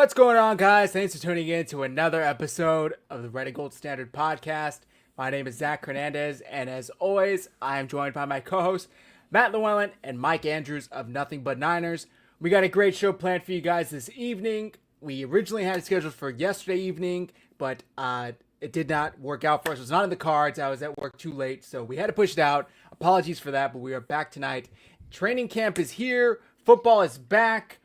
What's going on, guys? Thanks for tuning in to another episode of the Red and Gold Standard Podcast. My name is Zach Hernandez, and as always, I am joined by my co-hosts, Matt Llewellyn and Mike Andrews of Nothing But Niners. We got a great show planned for you guys this evening. We originally had it scheduled for yesterday evening, but it did not work out for us. It was not in the cards. I was at work too late, so we had to push it out. Apologies for that, but we are back tonight. Training camp is here. Football is back.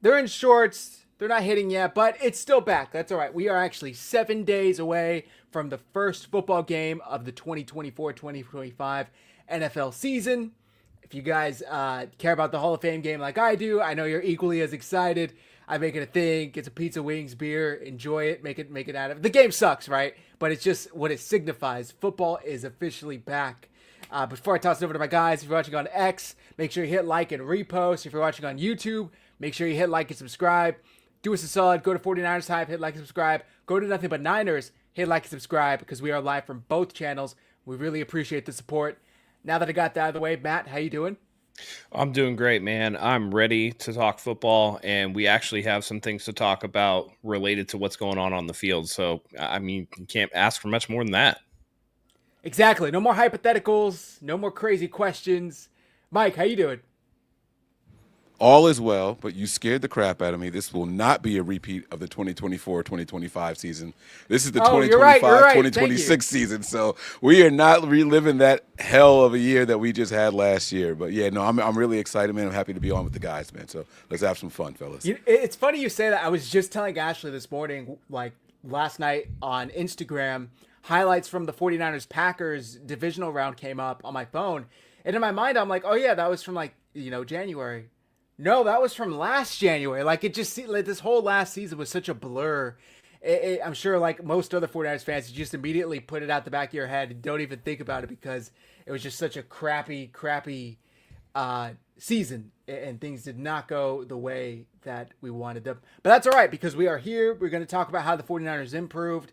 They're in shorts. They're not hitting yet, but it's still back. That's all right. We are actually 7 days away from the first football game of the 2024-2025 NFL season. If you guys care about the Hall of Fame game like I do, I know you're equally as excited. I make it a thing. Get some pizza, wings, beer. Enjoy it. Make it out of it. The game sucks, right? But it's just what it signifies. Football is officially back. Before I toss it over to my guys, if you're watching on X, make sure you hit like and repost. If you're watching on YouTube, make sure you hit like and subscribe. Do us a solid. Go to 49ers Hive, hit like and subscribe. Go to Nothing But Niners, hit like and subscribe because we are live from both channels. We really appreciate the support. Now that I got that out of the way, Matt, how you doing? I'm doing great, man. I'm ready to talk football, and we actually have some things to talk about related to what's going on the field. So, I mean, you can't ask for much more than that. Exactly. No more hypotheticals. No more crazy questions. Mike, how you doing? All is well, but you scared the crap out of me. This will not be a repeat of the 2024-2025 season. This is the 2025-2026 season. So we are not reliving that hell of a year that we just had last year. But yeah, no, I'm really excited, man. I'm happy to be on with the guys, man. So let's have some fun, fellas. It's funny you say that. I was just telling Ashley this morning, like last night on Instagram, highlights from the 49ers-Packers divisional round came up on my phone. And in my mind, I'm like, oh yeah, that was from January. No, that was from last January. Like, it just like this whole last season was such a blur. I'm sure, like most other 49ers fans, you just immediately put it out the back of your head and don't even think about it because it was just such a crappy season, and things did not go the way that we wanted them. But that's all right because we are here. We're going to talk about how the 49ers improved.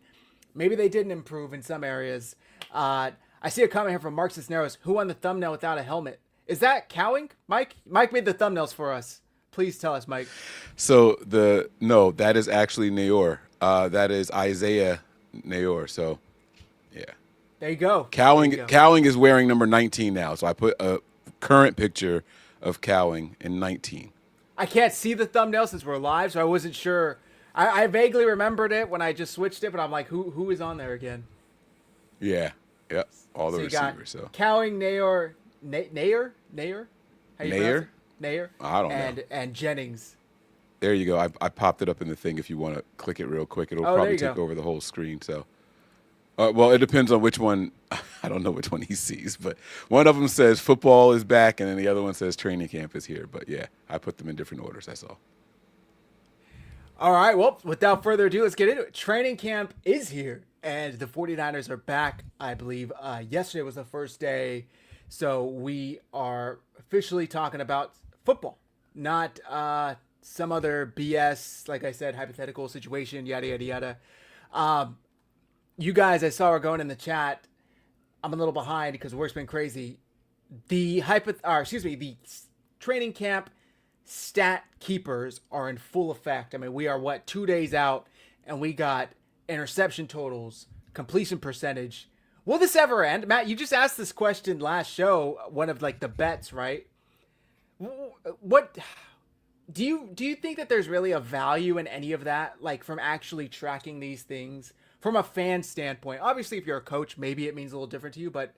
Maybe they didn't improve in some areas. I see a comment here from Mark Cisneros. Who won the thumbnail without a helmet? Is that Cowing? Mike made the thumbnails for us. Please tell us, Mike. So that is actually Nayor. That is Isaiah Nayor. So, yeah. There you go. Cowing is wearing number 19 now. So I put a current picture of Cowing in 19. I can't see the thumbnail since we're live, so I wasn't sure. I vaguely remembered it when I just switched it, but I'm like, who is on there again? Yeah. Yep. All the receivers. So Cowing, Nayor. Nair? How you pronounce it? Nair? I don't know. And Jennings. There you go. I popped it up in the thing if you want to click it real quick. It'll probably take over the whole screen. So, well, it depends on which one. I don't know which one he sees, but one of them says football is back, and then the other one says training camp is here. But, yeah, I put them in different orders. That's all. All right, well, without further ado, let's get into it. Training camp is here, and the 49ers are back, I believe. Yesterday was the first day. So we are officially talking about football, not some other BS, like I said, hypothetical situation, yada, yada, yada. You guys, I saw are going in the chat. I'm a little behind because work's been crazy. The training camp stat keepers are in full effect. I mean, we are, 2 days out, and we got interception totals, completion percentage. Will this ever end? Matt, you just asked this question last show, one of like the bets, right? What do you think that there's really a value in any of that, like from actually tracking these things from a fan standpoint? Obviously, if you're a coach, maybe it means a little different to you, but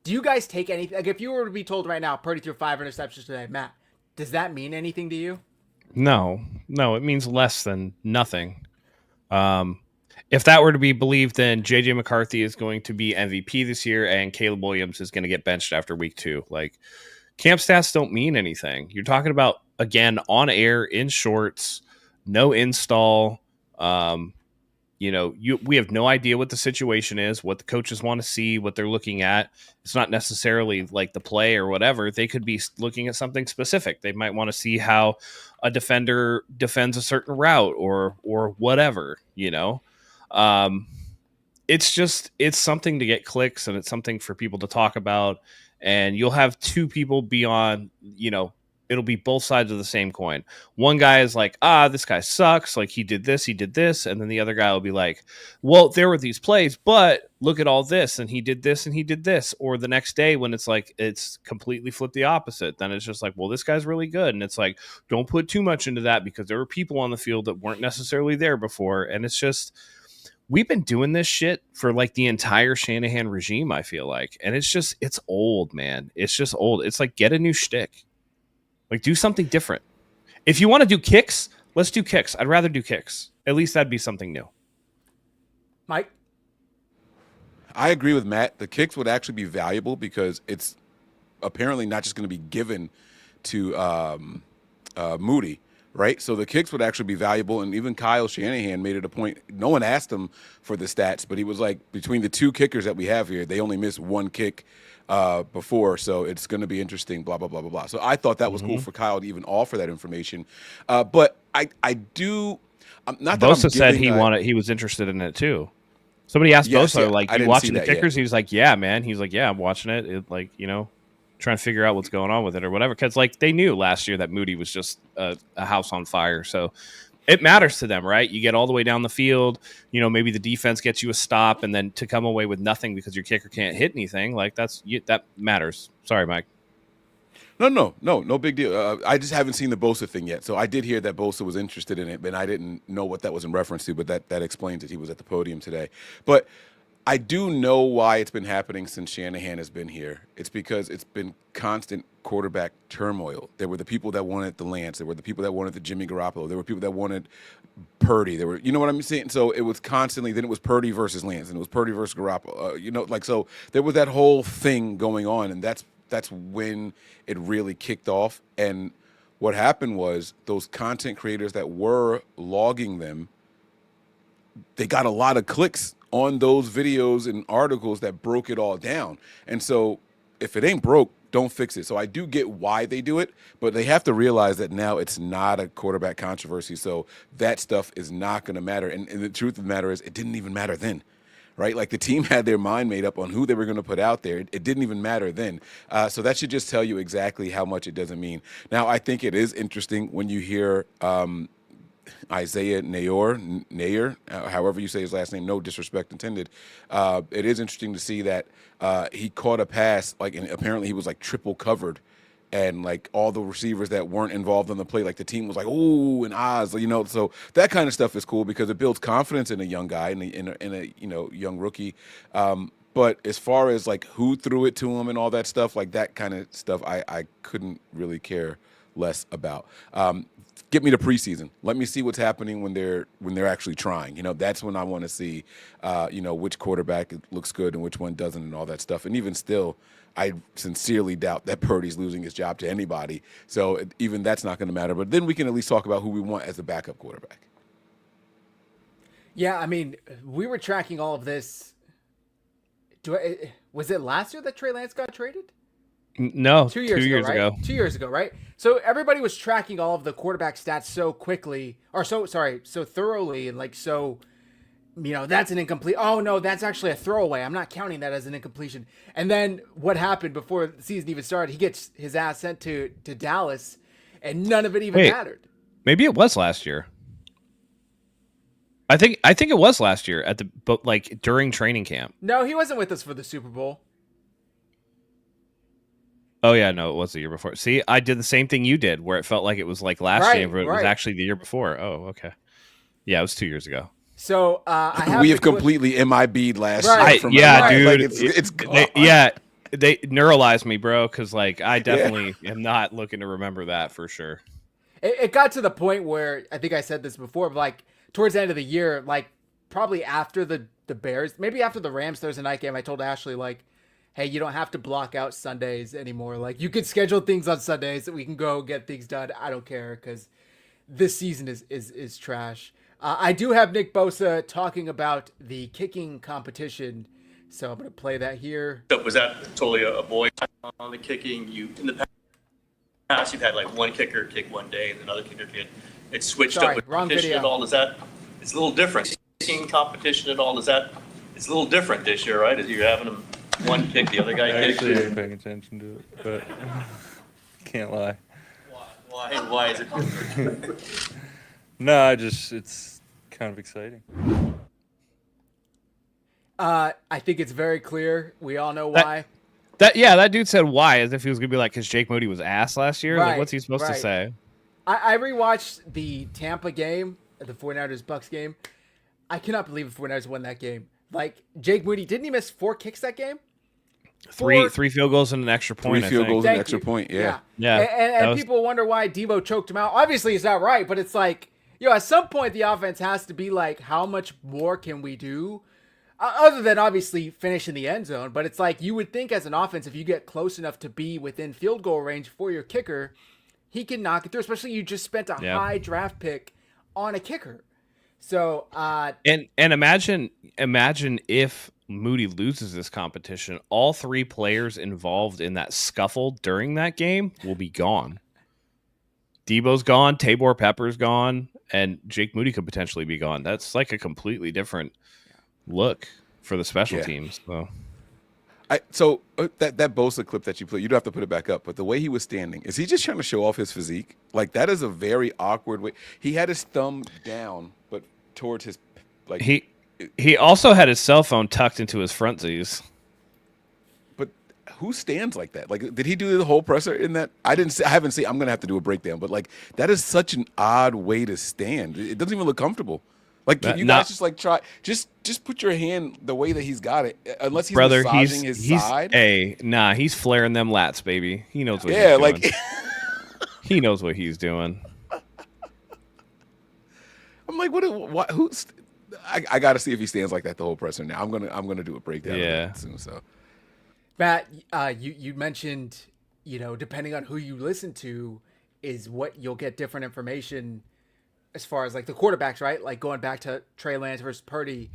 do you guys take anything? Like if you were to be told right now, Purdy threw 5 interceptions today, Matt, does that mean anything to you? No, it means less than nothing. If that were to be believed, then J.J. McCarthy is going to be MVP this year, and Caleb Williams is going to get benched after week 2. Like, camp stats don't mean anything. You're talking about, again, on air, in shorts, no install. We have no idea what the situation is, what the coaches want to see, what they're looking at. It's not necessarily like the play or whatever. They could be looking at something specific. They might want to see how a defender defends a certain route or whatever, It's something to get clicks, and it's something for people to talk about. And you'll have two people be on, it'll be both sides of the same coin. One guy is like, this guy sucks. Like he did this. And then the other guy will be like, well, there were these plays, but look at all this. And he did this and he did this. Or the next day when it's like, it's completely flipped the opposite. Then it's just like, well, this guy's really good. And it's like, don't put too much into that because there were people on the field that weren't necessarily there before. And it's just, we've been doing this shit for like the entire Shanahan regime, I feel like. And it's old, man. It's just old. It's like, get a new shtick. Like, do something different. If you want to do kicks, let's do kicks. I'd rather do kicks. At least that'd be something new. Mike? I agree with Matt. The kicks would actually be valuable because it's apparently not just going to be given to Moody, right? So the kicks would actually be valuable. And even Kyle Shanahan made it a point. No one asked him for the stats, but he was like, between the two kickers that we have here, they only missed one kick before, so it's going to be interesting, blah, blah, blah, blah, blah. So I thought that was cool for Kyle to even offer that information. But I do not that Bosa said he was interested in it too. Somebody asked Bosa, like, you watching the kickers? He was like, yeah, man. He's like, yeah, I'm watching it. Like, trying to figure out what's going on with it or whatever. Because, like, they knew last year that Moody was just a house on fire. So it matters to them, right? You get all the way down the field. Maybe the defense gets you a stop, and then to come away with nothing because your kicker can't hit anything, like that matters. Sorry, Mike. No big deal. I just haven't seen the Bosa thing yet. So I did hear that Bosa was interested in it, but I didn't know what that was in reference to. But that explains it. He was at the podium today. But I do know why it's been happening since Shanahan has been here. It's because it's been constant quarterback turmoil. There were the people that wanted the Lance. There were the people that wanted the Jimmy Garoppolo. There were people that wanted Purdy. There were, you know what I'm saying? So it was constantly, then it was Purdy versus Lance, and it was Purdy versus Garoppolo. So there was that whole thing going on, and that's when it really kicked off. And what happened was those content creators that were logging them, they got a lot of clicks on those videos and articles that broke it all down. And so if it ain't broke, don't fix it. So I do get why they do it, but they have to realize that now it's not a quarterback controversy. So that stuff is not going to matter. And the truth of the matter is it didn't even matter then, right? Like the team had their mind made up on who they were going to put out there. It didn't even matter then. So that should just tell you exactly how much it doesn't mean. Now, I think it is interesting when you hear Isaiah Nayer, however you say his last name, no disrespect intended. It is interesting to see that he caught a pass, and apparently he was like triple covered, and like all the receivers that weren't involved on the play, like the team was like, ooh, and ahs, so that kind of stuff is cool because it builds confidence in a young guy, in a young rookie. But as far as like who threw it to him and all that stuff, like that kind of stuff, I couldn't really care less about. Get me to preseason. Let me see what's happening when they're actually trying. That's when I want to see, which quarterback looks good and which one doesn't and all that stuff. And even still, I sincerely doubt that Purdy's losing his job to anybody. So even that's not going to matter. But then we can at least talk about who we want as the backup quarterback. Yeah, I mean, we were tracking all of this. Was it last year that Trey Lance got traded? No, 2 years, 2 years ago. 2 years ago, right? So everybody was tracking all of the quarterback stats so quickly, or so thoroughly, and like so, that's an incomplete. Oh no, that's actually a throwaway. I'm not counting that as an incompletion. And then what happened before the season even started? He gets his ass sent to Dallas, and none of it even mattered. Maybe it was last year. I think it was last year during training camp. No, he wasn't with us for the Super Bowl. Oh, yeah, no, it was the year before. See, I did the same thing you did, where it felt like it was like last year, but it was actually the year before. Oh, okay. Yeah, it was 2 years ago. So we have completely MIB'd last year. Dude. Like it's gone. They neuralized me, bro, because like I definitely am not looking to remember that for sure. It got to the point where, I think I said this before, but like towards the end of the year, like probably after the Bears, maybe after the Rams Thursday night game, I told Ashley, like, hey, you don't have to block out Sundays anymore. Like, you could schedule things on Sundays that we can go get things done. I don't care because this season is trash. I do have Nick Bosa talking about the kicking competition, so I'm going to play that here. So was that totally a boy on the kicking? In the past, you've had like one kicker kick one day and another kicker kick. It's switched up with competition at all. It's a little different. Seeing competition at all, it's a little different this year, right? As you're having them one kick, the other guy kicks. I actually ain't paying attention to it, but can't lie. Why is it? No, it's kind of exciting. I think it's very clear. We all know why. That dude said why, as if he was gonna be like, because Jake Moody was ass last year. Right, Like, what's he supposed to say? I rewatched the Tampa game, the 49ers Bucks game. I cannot believe the 49ers won that game. Like, Jake Moody, didn't he miss 4 kicks that game? Three field goals and an extra point. 3 field goals and an extra point. Yeah. And people wonder why Debo choked him out. Obviously, he's not right, but it's like, at some point the offense has to be like, how much more can we do? Other than obviously finish in the end zone. But it's like, you would think as an offense, if you get close enough to be within field goal range for your kicker, he can knock it through, especially you just spent a high draft pick on a kicker. So, and imagine if Moody loses this competition, all 3 players involved in that scuffle during that game will be gone. Debo's gone, Tabor Pepper's gone, and Jake Moody could potentially be gone. That's like a completely different look for the special teams. So that Bosa clip that you put, you don't have to put it back up, but the way he was standing, is he just trying to show off his physique? Like, that is a very awkward way. He had his thumb down, but towards his, like, he also had his cell phone tucked into his front Z's. But who stands like that? Like, did he do the whole presser in that? I haven't seen. I'm gonna have to do a breakdown, but like, that is such an odd way to stand. It doesn't even look comfortable. Like, you guys just like try, just put your hand the way that he's got it. Unless he's massaging his side. He's flaring them lats, baby. He knows what he's doing. Like he knows what he's doing. I'm like, what? Who's? I got to see if he stands like that the whole presser. Now I'm gonna do a breakdown of that soon. So, Matt, you mentioned, depending on who you listen to, is what you'll get different information. As far as like the quarterbacks, right? Like going back to Trey Lance versus Purdy.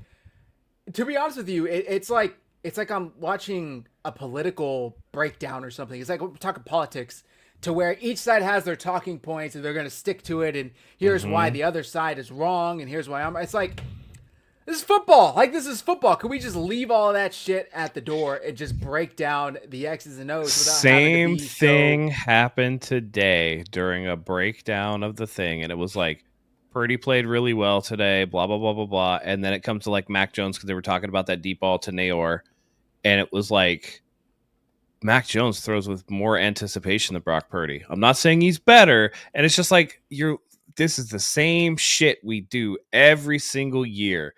To be honest with you, it's like I'm watching a political breakdown or something. It's like we're talking politics, to where each side has their talking points and they're going to stick to it. And here's why the other side is wrong, and here's why it's like, this is football. Like, this is football. Could we just leave all of that shit at the door and just break down the X's and O's? Same thing happened today during a breakdown of the thing, and it was like, Purdy played really well today, blah, blah, blah, blah, blah. And then it comes to like Mac Jones, because they were talking about that deep ball to Nayor. And it was like, Mac Jones throws with more anticipation than Brock Purdy. I'm not saying he's better. And it's just like, this is the same shit we do every single year.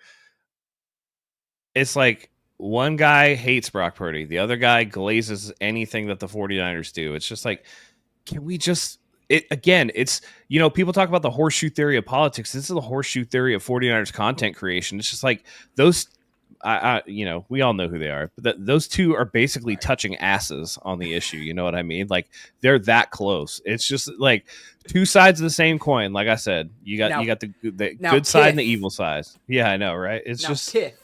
It's like, one guy hates Brock Purdy. The other guy glazes anything that the 49ers do. It's just like, can we just... It's, people talk about the horseshoe theory of politics. This is the horseshoe theory of 49ers content creation. It's just like those, we all know who they are, but those two are basically touching asses on the issue. You know what I mean? Like, they're that close. It's just like 2 sides of the same coin. Like I said, you got the good side and the evil side. Yeah, I know, right? It's now just Kith.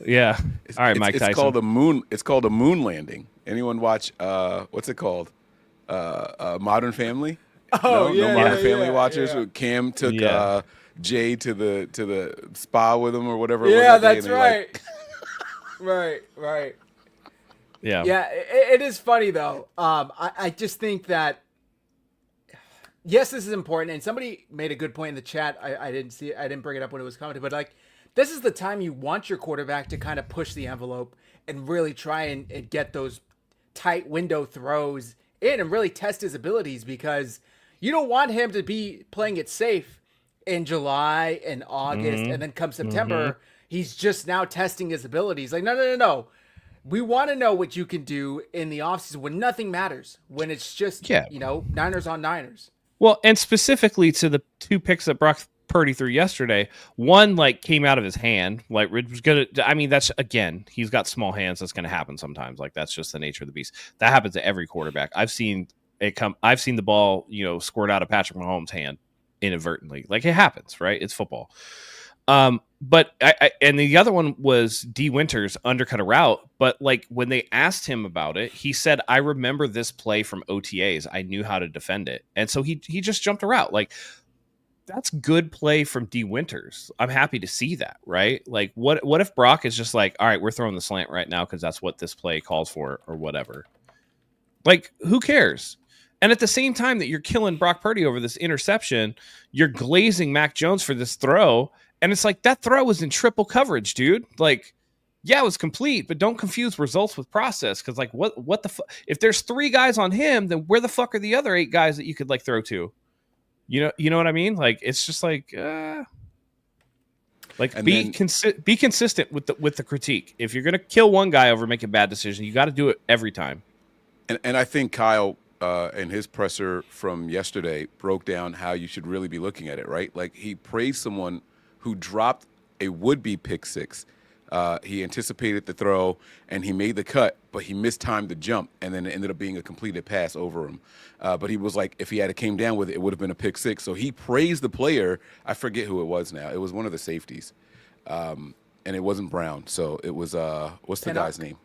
Yeah. All right, Mike Tyson. It's called a moon. It's called a moon landing. Anyone watch? What's it called? Modern Family. Oh, no Modern Family watchers. Yeah. Cam took Jay to the spa with him or whatever. Yeah, that's right. Like... right. Yeah. Yeah, it is funny though. I just think that, yes, this is important, and somebody made a good point in the chat. I didn't see it. I didn't bring it up when it was commented, but like, this is the time you want your quarterback to kind of push the envelope and really try and get those tight window throws in and really test his abilities, because you don't want him to be playing it safe in July and August, and then come September, he's just now testing his abilities. Like, no. We want to know what you can do in the offseason when nothing matters, when it's just, Niners on Niners. Well, and specifically to the 2 picks that Brock Purdy threw yesterday, one like came out of his hand, like was gonna. I mean, that's, again, he's got small hands. That's going to happen sometimes. Like, that's just the nature of the beast. That happens to every quarterback. I've seen the ball, squirt out of Patrick Mahomes' hand inadvertently. Like, it happens, right? It's football. But and the other one was D Winters undercut a route, but like, when they asked him about it, he said, I remember this play from OTAs. I knew how to defend it. And so he just jumped a route. Like, that's good play from D Winters. I'm happy to see that, right? Like, what if Brock is just like, all right, we're throwing the slant right now because that's what this play calls for, or whatever. Like, who cares? And at the same time that you're killing Brock Purdy over this interception, you're glazing Mac Jones for this throw. And it's like, that throw was in triple coverage, dude. Like, yeah, it was complete, but don't confuse results with process. Because, like, what the fuck? If there's 3 guys on him, then where the fuck are the other 8 guys that you could, like, throw to? You know what I mean? Like, it's just like, be consistent with the critique. If you're gonna kill one guy over making a bad decision, you got to do it every time. And I think Kyle in his presser from yesterday broke down how you should really be looking at it, right? Like, he praised someone who dropped a would-be pick six. He anticipated the throw, and he made the cut, but he mistimed the jump, and then it ended up being a completed pass over him. But he was like, if he had came down with it, it would have been a pick six. So he praised the player. I forget who it was now. It was one of the safeties, and it wasn't Brown. So it was what's the guy's name?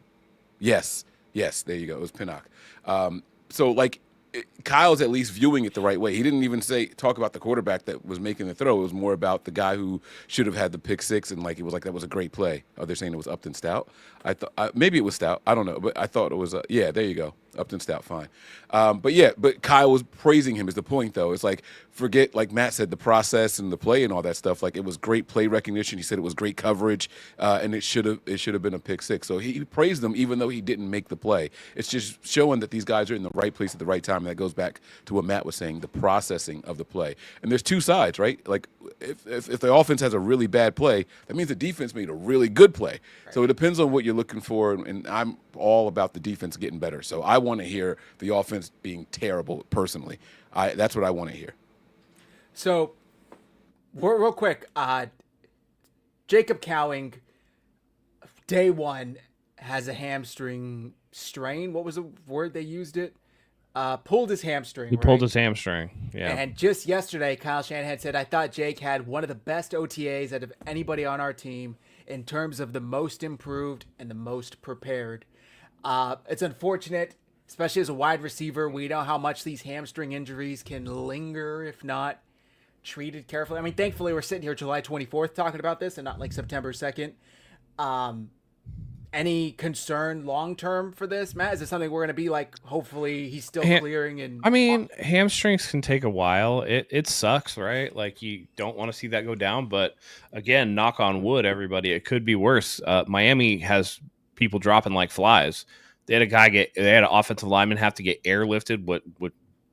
Yes, there you go. It was Pinnock. So, like, Kyle's at least viewing it the right way. He didn't even talk about the quarterback that was making the throw. It was more about the guy who should have had the pick six, and like it was like that was a great play. Oh, they're saying it was Upton Stout. I thought maybe it was Stout. I don't know, but I thought it was. Yeah, there you go, Upton Stout. Fine. But Kyle was praising him. Is the point though? It's like, forget, like Matt said, the process and the play and all that stuff. Like, it was great play recognition. He said it was great coverage, and it should have been a pick six. So he praised them even though he didn't make the play. It's just showing that these guys are in the right place at the right time. And that goes back to what Matt was saying, the processing of the play. And there's 2 sides, right? Like, if the offense has a really bad play, that means the defense made a really good play. Right. So it depends on what you're looking for, and I'm all about the defense getting better. So I want to hear the offense being terrible personally. That's what I want to hear. So, real quick, Jacob Cowing, day 1, has a hamstring strain. What was the word they used it? Pulled his hamstring. He pulled his hamstring, yeah. And just yesterday, Kyle Shanahan said, I thought Jake had one of the best OTAs out of anybody on our team in terms of the most improved and the most prepared. It's unfortunate, especially as a wide receiver. We know how much these hamstring injuries can linger if not treated carefully. I mean, thankfully, we're sitting here July 24th talking about this and not like September 2nd. Any concern long-term for this, Matt? Is it something we're going to be like, hopefully he's still clearing? And I mean, hamstrings can take a while. It sucks, right? Like, you don't want to see that go down. But again, knock on wood, everybody, it could be worse. Miami has people dropping like flies. They had an offensive lineman have to get airlifted, what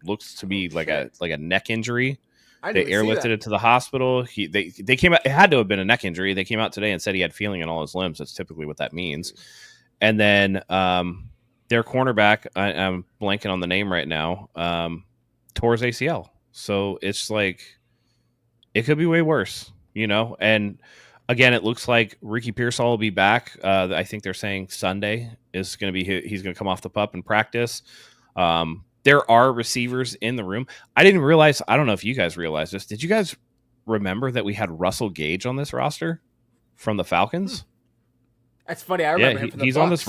looks to be like a neck injury. They airlifted it to the hospital. They came out. It had to have been a neck injury. They came out today and said he had feeling in all his limbs. That's typically what that means. And then their cornerback, I'm blanking on the name right now, tore his ACL. So it's like, it could be way worse, you know. And again, it looks like Ricky Pearsall will be back. I think they're saying Sunday is going to be he's going to come off the pup and practice. There are receivers in the room. I didn't realize, I don't know if you guys realized this. Did you guys remember that we had Russell Gage on this roster from the Falcons? That's funny. I remember him from the he's Bucs. On this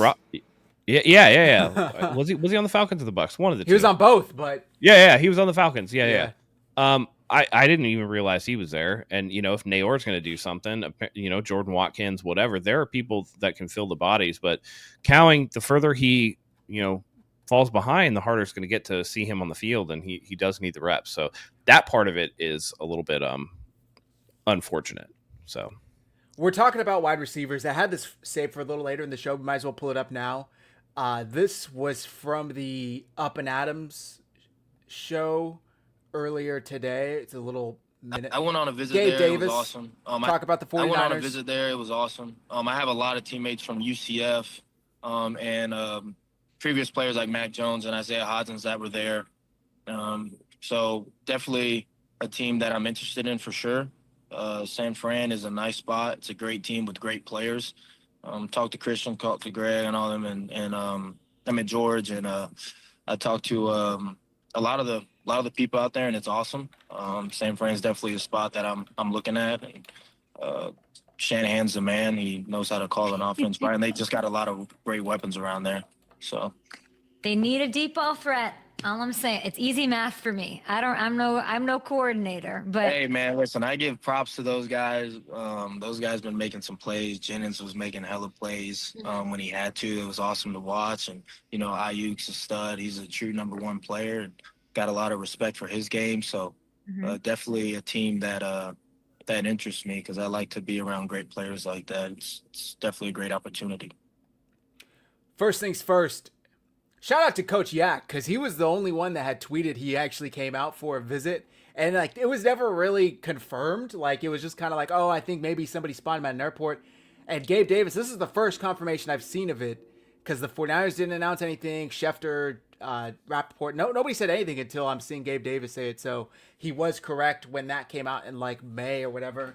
Yeah. was he on the Falcons or the Bucs? One of the two. He was on both, but yeah, he was on the Falcons. Yeah. I didn't even realize he was there. And, you know, if Nayor's going to do something, you know, Jordan Watkins, whatever, there are people that can fill the bodies. But Cowing, the further he, you know, falls behind, the harder it's going to get to see him on the field, and he does need the reps. So that part of it is a little bit unfortunate. So we're talking about wide receivers. I had this saved for a little later in the show. We might as well pull it up now. This was from the Up and Adams show earlier today. It's a little minute. I went on a visit Gabe there. Davis, it was awesome. Talk about the 49ers. I went on a visit there. It was awesome. I have a lot of teammates from UCF and previous players like Mac Jones and Isaiah Hodgins that were there. So definitely a team that I'm interested in for sure. San Fran is a nice spot. It's a great team with great players. Talked to Christian, talked to Greg and all them, and I met George, and I talked to a lot of the people out there, and it's awesome. San Fran's definitely a spot that I'm looking at. Shanahan's the man. He knows how to call an offense, right? And they just got a lot of great weapons around there. So they need a deep ball threat. All I'm saying, it's easy math for me. I'm no coordinator, but hey man, listen, I give props to those guys. Those guys been making some plays. Jennings was making hella plays when he had to. It was awesome to watch. And you know, Ayuk's a stud. He's a true number one player. And got a lot of respect for his game. So definitely a team that interests me because I like to be around great players like that. It's definitely a great opportunity. First things first, shout out to Coach Yak because he was the only one that had tweeted he actually came out for a visit. And like it was never really confirmed. Like it was just kind of like, oh, I think maybe somebody spotted him at an airport. And Gabe Davis, this is the first confirmation I've seen of it because the 49ers didn't announce anything. Schefter, Rappaport, nobody said anything until I'm seeing Gabe Davis say it. So he was correct when that came out in like May or whatever.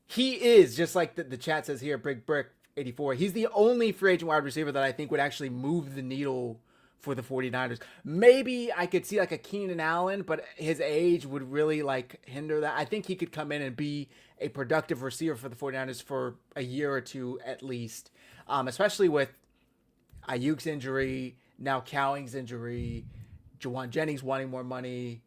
He is, just like the chat says here, Big Brick 84. He's the only free agent wide receiver that I think would actually move the needle for the 49ers. Maybe I could see like a Keenan Allen, but his age would really like hinder that. I think he could come in and be a productive receiver for the 49ers for a year or two at least, especially with Ayuk's injury, now Cowing's injury, Jawan Jennings wanting more money.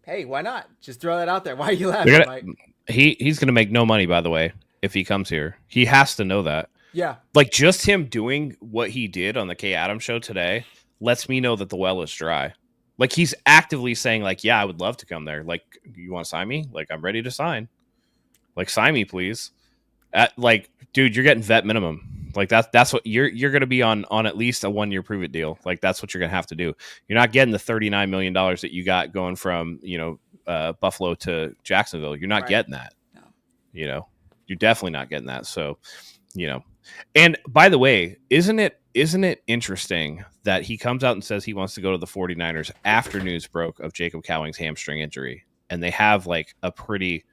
Hey, why not? Just throw that out there. Why are you laughing, Mike? He's going to make no money, by the way, if he comes here. He has to know that. Yeah. Like, just him doing what he did on the Kay Adams show today lets me know that the well is dry. Like, he's actively saying, like, yeah, I would love to come there. Like, you want to sign me? Like, I'm ready to sign. Like, sign me, please. Like, dude, you're getting vet minimum. Like, that's what you're going to be on at least a 1-year prove it deal. Like, that's what you're going to have to do. You're not getting the $39 million that you got going from, Buffalo to Jacksonville. You're not getting that. No. You're definitely not getting that. So, and by the way, isn't it interesting that he comes out and says he wants to go to the 49ers after news broke of Jacob Cowing's hamstring injury, and they have like a pretty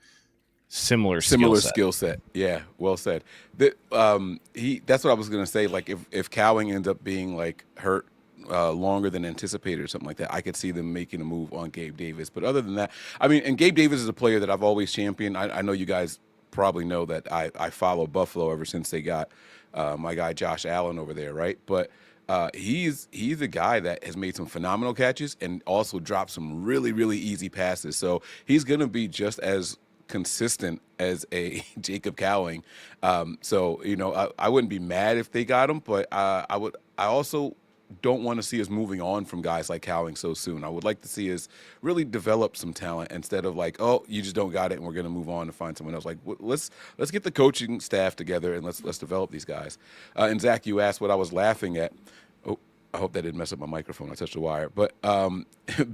similar skill set. Yeah, well said. That's what I was gonna say. Like if Cowing ends up being like hurt longer than anticipated or something like that, I could see them making a move on Gabe Davis. But other than that, I mean, and Gabe Davis is a player that I've always championed. I know you guys probably know that I follow Buffalo ever since they got my guy Josh Allen over there, right? But he's a guy that has made some phenomenal catches and also dropped some really, really easy passes. So he's going to be just as consistent as a Jacob Cowing. So I wouldn't be mad if they got him, but I also don't want to see us moving on from guys like Cowing so soon. I would like to see us really develop some talent instead of like, oh, you just don't got it and we're going to move on and find someone else. Like, let's get the coaching staff together and let's develop these guys. And Zach, you asked what I was laughing at. Oh, I hope that didn't mess up my microphone. I touched the wire. But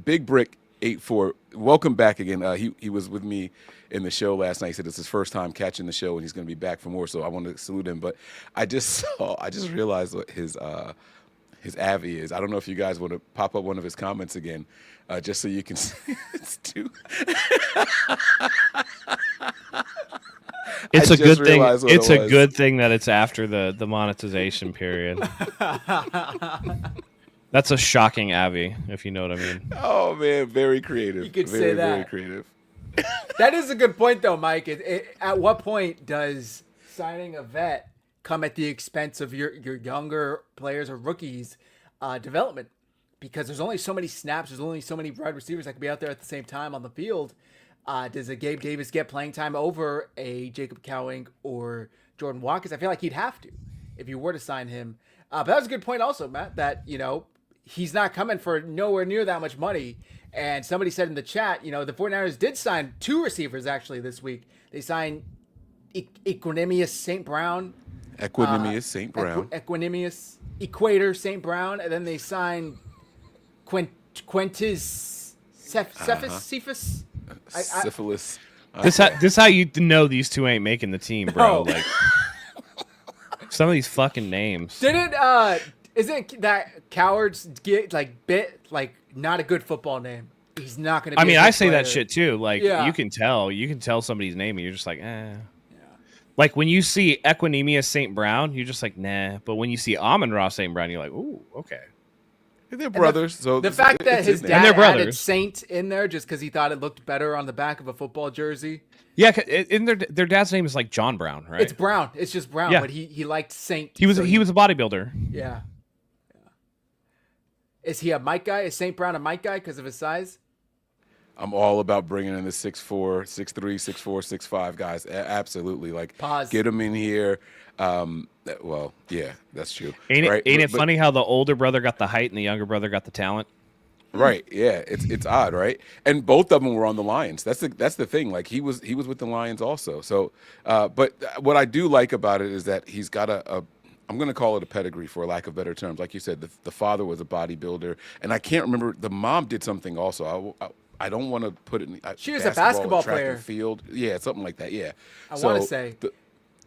Big Brick 84, welcome back again. He was with me in the show last night. He said it's his first time catching the show and he's going to be back for more. So I want to salute him. But I just realized what his Avi is. I don't know if you guys want to pop up one of his comments again, just so you can see. It's too. It's a good thing. It's a good thing that it's after the monetization period. That's a shocking Avi, if you know what I mean. Oh man, very creative. You could say that. Very creative. That is a good point, though, Mike. At what point does signing a vet come at the expense of your younger players or rookies' development? Because there's only so many snaps, there's only so many wide receivers that can be out there at the same time on the field. Does a Gabe Davis get playing time over a Jacob Cowing or Jordan Watkins? I feel like he'd have to if you were to sign him. But that was a good point also, Matt, that, he's not coming for nowhere near that much money. And somebody said in the chat, the 49ers did sign 2 receivers actually this week. They signed Equanimous St. Brown. Equator St. Brown, and then they signed Quintus Cephas. Syphilis. This how you know these two ain't making the team, bro. No. Like some of these fucking names. Isn't that Cowards get not a good football name? He's not going to be I mean, I say player. that shit too. Like you can tell somebody's name and you're just like, eh. Like when you see Equanimous St. Brown, you're just like, nah. But when you see Amon-Ra St. Brown, you're like, ooh, okay. They're brothers. So the fact that his dad added Saint in there just because he thought it looked better on the back of a football jersey. Yeah, in their dad's name is like John Brown, right? It's Brown. It's just Brown, yeah. But he liked Saint. He was a bodybuilder. Yeah. Is he a Mike guy? Is St. Brown a Mike guy because of his size? I'm all about bringing in the 6'4", 6'3", 6'4", 6'5" guys. Absolutely. Like, get them in here. Well, yeah, that's true. Ain't it funny how the older brother got the height and the younger brother got the talent? Right. Yeah. It's odd, right? And both of them were on the Lions. That's the thing. Like he was with the Lions also. So, but what I do like about it is that he's got a I'm going to call it a pedigree for lack of better terms. Like you said, the father was a bodybuilder, and I can't remember, the mom did something also. I don't want to put it in. She was a basketball track player. and field. Yeah, something like that. Yeah. I want to say.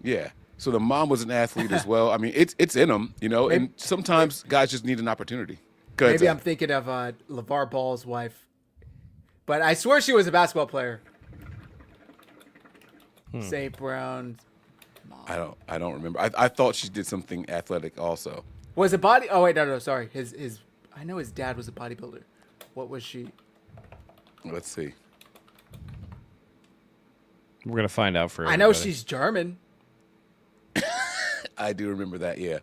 Yeah. So the mom was an athlete as well. I mean, it's in them, you know. And sometimes guys just need an opportunity. Maybe I'm thinking of LeVar Ball's wife, but I swear she was a basketball player. St. Brown's mom. I don't remember. I thought she did something athletic also. Was it body? Oh wait, no, sorry. His I know his dad was a bodybuilder. What was she? Let's see. We're gonna find out for. I know she's German. I do remember that, yeah.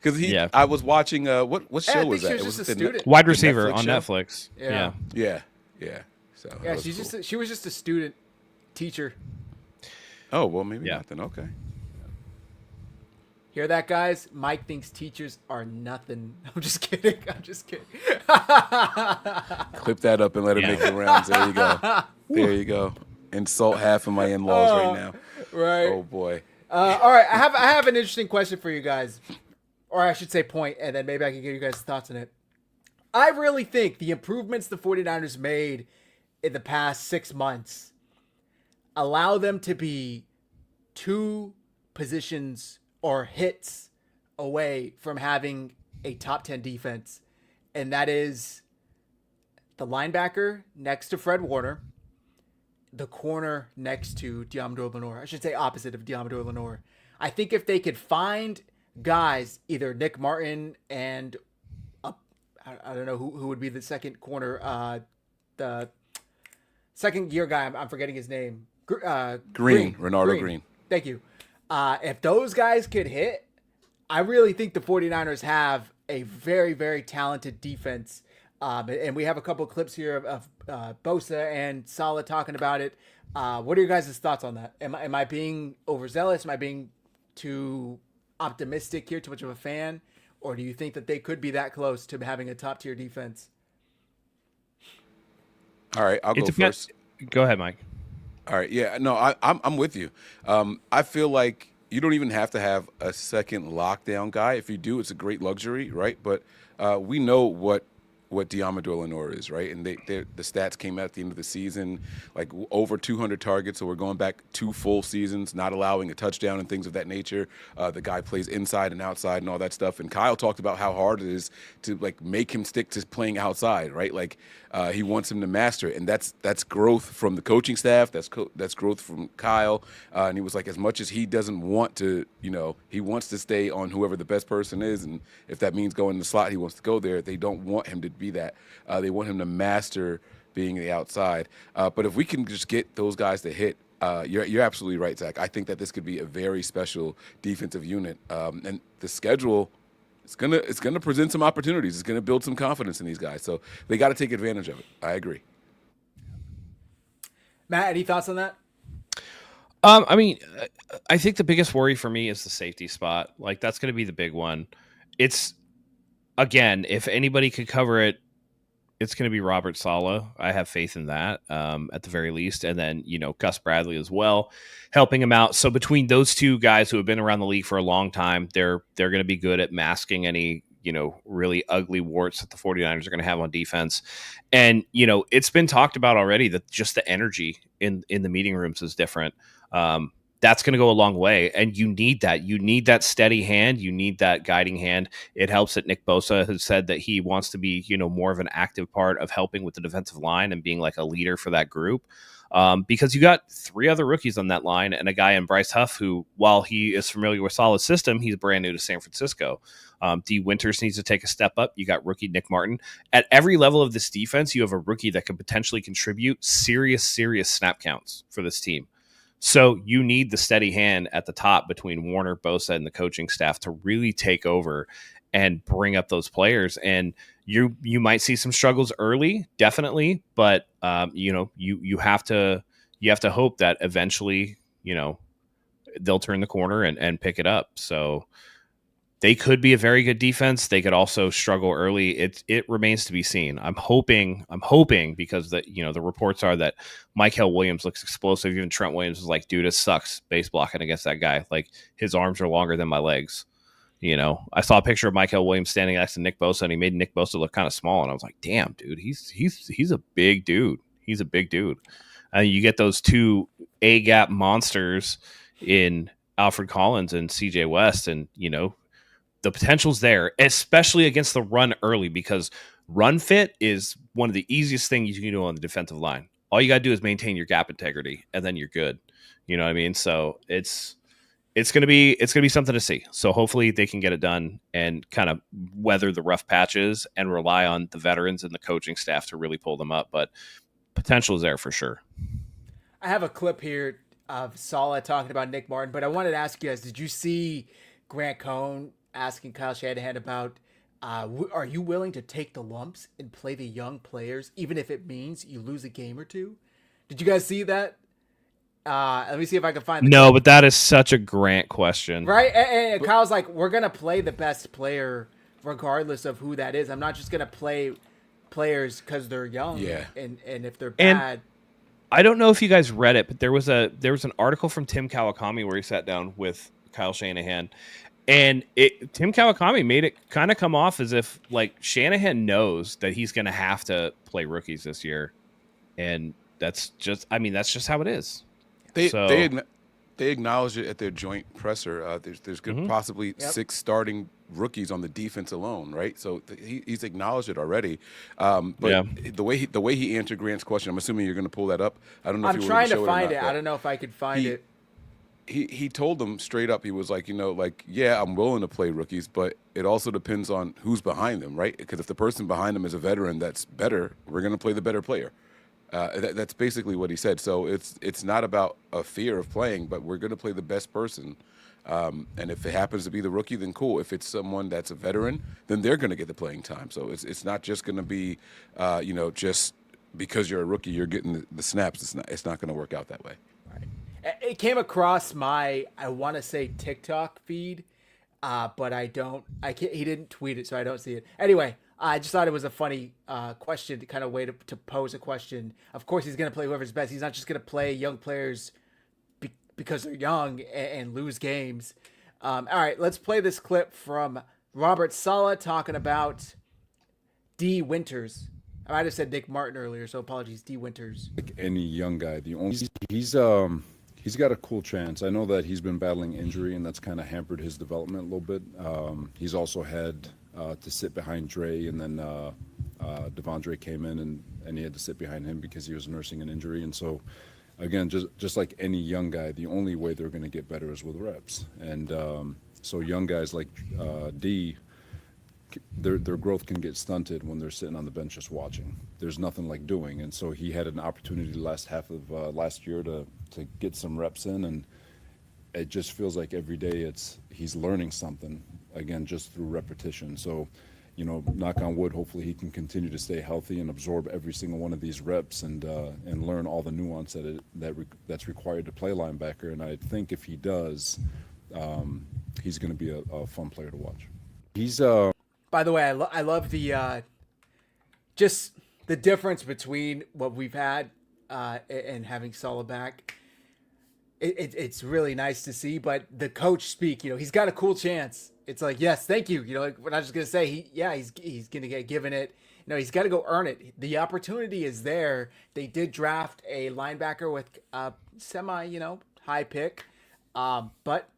Because I was watching what show was that? She was just a student. Wide receiver on show? Netflix. Yeah. So Yeah, she was just a student teacher. Oh well, maybe not then. Okay. Hear that, guys? Mike thinks teachers are nothing. I'm just kidding. Clip that up and let it make the rounds. There you go. There you go. Insult half of my in-laws right now. Right. Oh boy. All right, I have an interesting question for you guys, or I should say point, and then maybe I can get you guys' thoughts on it. I really think the improvements the 49ers made in the past 6 months allow them to be 2 positions or hits away from having a top 10 defense, and that is the linebacker next to Fred Warner, the corner next to Diamador Lenore. I should say opposite of Diamador Lenore. I think if they could find guys, either Nick Martin and I don't know who would be the second corner, the second year guy. I'm forgetting his name. Renardo Green. Thank you. If those guys could hit, I really think the 49ers have a very, very talented defense. And we have a couple clips here of Bosa and Saleh talking about it. What are your guys' thoughts on that? Am I being overzealous? Am I being too optimistic here, too much of a fan? Or do you think that they could be that close to having a top-tier defense? All right, I'll go first. Go ahead, Mike. All right, yeah, no, I'm with you. I feel like you don't even have to have a second lockdown guy. If you do, it's a great luxury, right? But we know what Diamador Lenore is, right? And the stats came out at the end of the season, like over 200 targets. So we're going back 2 full seasons, not allowing a touchdown and things of that nature. The guy plays inside and outside and all that stuff. And Kyle talked about how hard it is to like make him stick to playing outside, right? Like he wants him to master it, and that's growth from the coaching staff. That's growth from Kyle. And he was like, as much as he doesn't want to, he wants to stay on whoever the best person is, and if that means going in the slot, he wants to go there. They don't want him to be that. They want him to master being the outside. But if we can just get those guys to hit, you're absolutely right, Zach. I think that this could be a very special defensive unit. And the schedule, it's gonna present some opportunities. It's gonna build some confidence in these guys. So they got to take advantage of it. I agree. Matt, any thoughts on that? I mean, I think the biggest worry for me is the safety spot. Like, that's going to be the big one. It's, again, if anybody could cover it, it's going to be Robert Saleh. I have faith in that, at the very least. And then, Gus Bradley as well, helping him out. So between those 2 guys who have been around the league for a long time, they're going to be good at masking any, really ugly warts that the 49ers are going to have on defense. And, it's been talked about already that just the energy in the meeting rooms is different. That's going to go a long way. And you need that. You need that steady hand. You need that guiding hand. It helps that Nick Bosa has said that he wants to be, more of an active part of helping with the defensive line and being like a leader for that group. Because you got 3 other rookies on that line and a guy in Bryce Huff who, while he is familiar with Saleh's system, he's brand new to San Francisco. D. Winters needs to take a step up. You got rookie Nick Martin. At every level of this defense, you have a rookie that could potentially contribute serious snap counts for this team. So you need the steady hand at the top between Warner, Bosa, and the coaching staff to really take over and bring up those players. And you might see some struggles early, definitely, but you have to hope that eventually they'll turn the corner and pick it up. So they could be a very good defense. They could also struggle early. It remains to be seen. I'm hoping because the reports are that Mykel Williams looks explosive. Even Trent Williams is like, dude, it sucks base blocking against that guy. Like, his arms are longer than my legs. I saw a picture of Mykel Williams standing next to Nick Bosa, and he made Nick Bosa look kind of small. And I was like, damn, dude, he's a big dude. He's a big dude. And you get those two A-gap monsters in Alfred Collins and CJ West, and the potential's there, especially against the run early, because run fit is one of the easiest things you can do on the defensive line. All you got to do is maintain your gap integrity, and then you're good. You know what I mean? So it's gonna be something to see. So hopefully they can get it done and kind of weather the rough patches and rely on the veterans and the coaching staff to really pull them up. But potential is there for sure. I have a clip here of Saleh talking about Nick Martin, but I wanted to ask you guys: did you see Grant Cohn asking Kyle Shanahan about, are you willing to take the lumps and play the young players, even if it means you lose a game or two? Did you guys see that? Let me see if I can find the clip. But that is such a Grant question. Right? And Kyle's like, we're going to play the best player regardless of who that is. I'm not just going to play players because they're young. Yeah. And if they're bad. And I don't know if you guys read it, but there was an article from Tim Kawakami where he sat down with Kyle Shanahan. And Tim Kawakami made it kind of come off as if, like, Shanahan knows that he's going to have to play rookies this year. And that's just how it is. They acknowledged it at their joint presser. There's possibly 6 starting rookies on the defense alone, right? So he's acknowledged it already. But the way he answered Grant's question, I'm assuming you're going to pull that up. I don't know. I'm trying to find it. I don't know if I could find it. He told them straight up. He was like, yeah, I'm willing to play rookies, but it also depends on who's behind them, right? Because if the person behind them is a veteran that's better, we're going to play the better player. That's basically what he said. So it's not about a fear of playing, but we're going to play the best person. And if it happens to be the rookie, then cool. If it's someone that's a veteran, then they're going to get the playing time. So it's not just going to be, just because you're a rookie, you're getting the snaps. It's not going to work out that way. Right. It came across my, I want to say, TikTok feed, but I can't. He didn't tweet it, so I don't see it. Anyway. I just thought it was a funny question, kind of way to pose a question. Of course, he's going to play whoever's best. He's not just going to play young players because they're young and lose games. All right, let's play this clip from Robert Saleh talking about D. Winters. I might have said Nick Martin earlier, so apologies, D. Winters. Like any young guy, he's got a cool chance. I know that he's been battling injury, and that's kind of hampered his development a little bit. He's also had to sit behind Dre, and then Devondre came in, and he had to sit behind him because he was nursing an injury. And so, again, just like any young guy, the only way they're going to get better is with reps. And so young guys like D, their growth can get stunted when they're sitting on the bench just watching. There's nothing like doing. And so he had an opportunity the last half of last year to get some reps in, and it just feels like every day he's learning something, again, just through repetition. So, knock on wood, hopefully he can continue to stay healthy and absorb every single one of these reps and learn all the nuance that's required to play linebacker. And I think if he does, he's going to be a fun player to watch. He's By the way, I love the just the difference between what we've had and having Saleh back. It's really nice to see, but the coach speak, he's got a cool chance. It's like, yes, thank you. We're not just going to say he's going to get given it. He's got to go earn it. The opportunity is there. They did draft a linebacker with a semi, high pick. But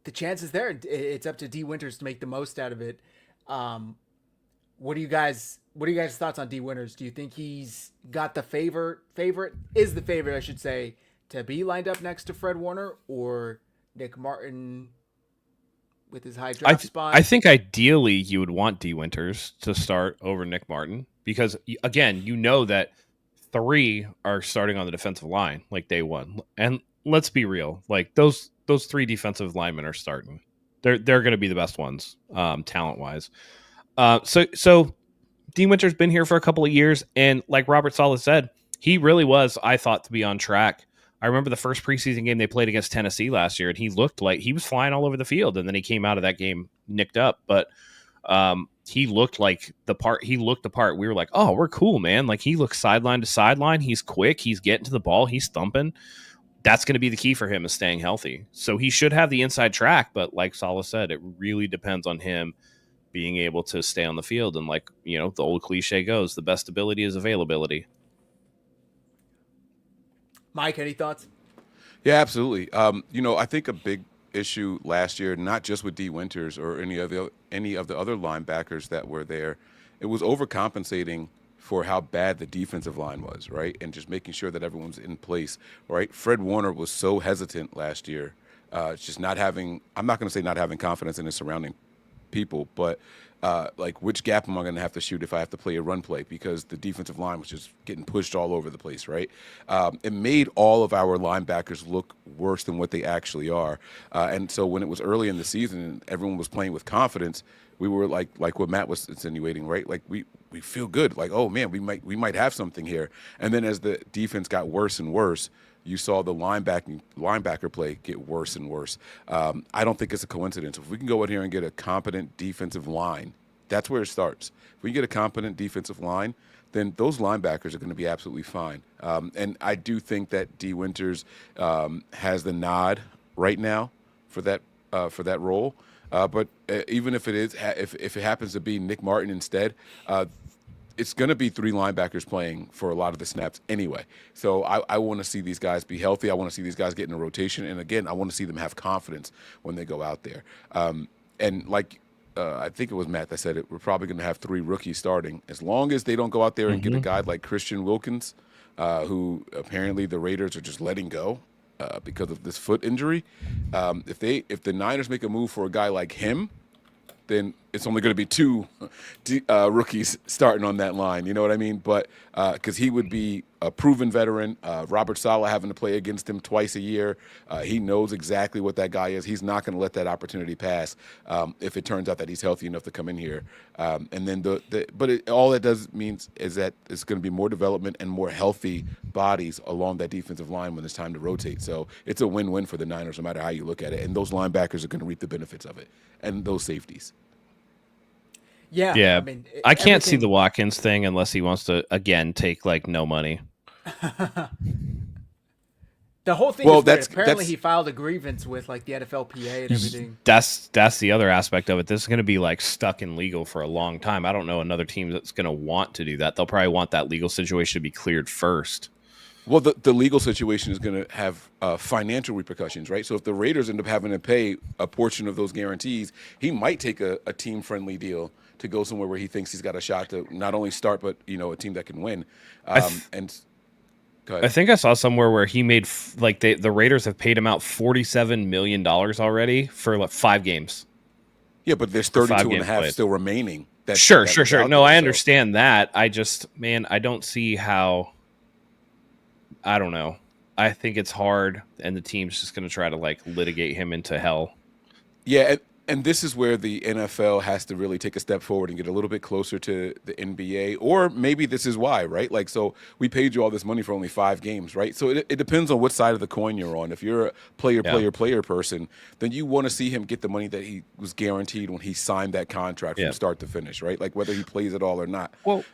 the chance is there. It's up to D. Winters to make the most out of it. What are you guys' thoughts on D. Winters? Do you think he's got the favorite is the favorite, I should say, to be lined up next to Fred Warner or Nick Martin with his high draft spot? I think ideally you would want D. Winters to start over Nick Martin because, again, that 3 are starting on the defensive line like day one. And let's be real, like those 3 defensive linemen are starting. They're going to be the best ones, talent-wise. So D. Winters been here for a couple of years, and like Robert Saleh said, he really was, I thought, to be on track I remember the first preseason game they played against Tennessee last year, and he looked like he was flying all over the field, and then he came out of that game nicked up. But he looked like the part. He looked the part. We were like, oh, we're cool, man. Like, he looks sideline to sideline. He's quick. He's getting to the ball. He's thumping. That's going to be the key for him, is staying healthy. So he should have the inside track, but like Salah said, it really depends on him being able to stay on the field. And like, the old cliche goes, the best ability is availability. Mike, any thoughts? Yeah, absolutely. I think a big issue last year, not just with D. Winters or any of the other linebackers that were there, it was overcompensating for how bad the defensive line was, right? And just making sure that everyone's in place, right? Fred Warner was so hesitant last year, just not having, I'm not going to say not having confidence in his surrounding people, but like, which gap am I going to have to shoot if I have to play a run play, because the defensive line was just getting pushed all over the place, right? It made all of our linebackers look worse than what they actually are. And so when it was early in the season and everyone was playing with confidence, we were like what Matt was insinuating, right? Like, we feel good, like, oh man, we might have something here. And then as the defense got worse and worse, you saw the linebacker play get worse and worse. I don't think it's a coincidence. If we can go out here and get a competent defensive line, that's where it starts. If we get a competent defensive line, then those linebackers are going to be absolutely fine. And I do think that D. Winters has the nod right now for that role. But even if it happens to be Nick Martin instead, it's going to be three linebackers playing for a lot of the snaps anyway. So I want to see these guys be healthy. I want to see these guys get in a rotation. And, again, I want to see them have confidence when they go out there. And like I think it was Matt that said it, we're probably going to have three rookies starting. As long as they don't go out there and get a guy like Christian Wilkins, who apparently the Raiders are just letting go because of this foot injury. If the Niners make a move for a guy like him, then it's only going to be two rookies starting on that line. You know what I mean? But because he would be a proven veteran, Robert Saleh having to play against him twice a year, he knows exactly what that guy is. He's not going to let that opportunity pass if it turns out that he's healthy enough to come in here. And then all that does means is that it's going to be more development and more healthy bodies along that defensive line when it's time to rotate. So it's a win-win for the Niners no matter how you look at it. And those linebackers are going to reap the benefits of it, and those safeties. Yeah. I mean, I can't see the Watkins thing unless he wants to, again, take like no money. The whole thing is weird. Apparently he filed a grievance with like the NFLPA and everything. That's the other aspect of it. This is going to be like stuck in legal for a long time. I don't know another team that's going to want to do that. They'll probably want that legal situation to be cleared first. Well, the legal situation is going to have financial repercussions, right? So if the Raiders end up having to pay a portion of those guarantees, he might take a team-friendly deal to go somewhere where he thinks he's got a shot to not only start, but a team that can win. And go ahead. I think I saw somewhere where he made the Raiders have paid him out $47 million already for like 5 games. Yeah, but there's 32 and a half still remaining. Sure. No, I understand that. I don't see how. I don't know. I think it's hard, and the team's just going to try to like litigate him into hell. Yeah, and this is where the NFL has to really take a step forward and get a little bit closer to the NBA, or maybe this is why, right? Like, so we paid you all this money for only 5 games, right? So it depends on what side of the coin you're on. If you're a player person, then you want to see him get the money that he was guaranteed when he signed that contract from start to finish, right? Like whether he plays at all or not. Well,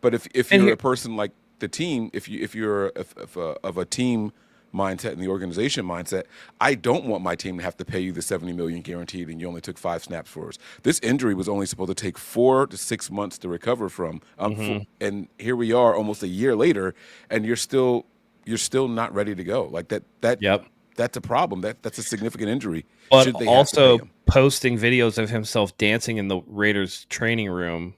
but if you're a person like the team, if you're of a team mindset and the organization mindset, I don't want my team to have to pay you the $70 million guaranteed and you only took 5 snaps for us. This injury was only supposed to take 4 to 6 months to recover from, and here we are almost a year later, and you're still not ready to go. Like that's a problem. That's a significant injury. But also posting videos of himself dancing in the Raiders training room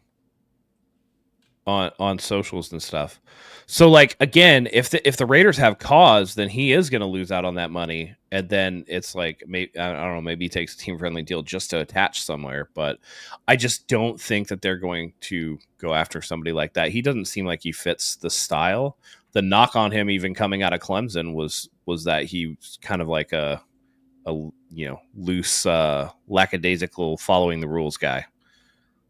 on socials and stuff. So like, again, if the Raiders have cause, then he is going to lose out on that money. And then it's like, maybe, I don't know, maybe he takes a team friendly deal just to attach somewhere, but I just don't think that they're going to go after somebody like that. He doesn't seem like he fits the style. The knock on him even coming out of Clemson was that he was kind of like a loose, lackadaisical following the rules guy.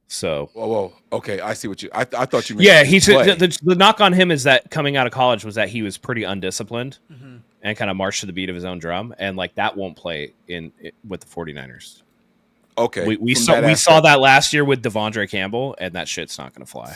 So, whoa, okay, I see what you. I thought you meant. Yeah, the knock on him is that coming out of college was that he was pretty undisciplined and kind of marched to the beat of his own drum, and like that won't play with the 49ers. Okay, we saw that last year with Devondre Campbell, and that shit's not going to fly.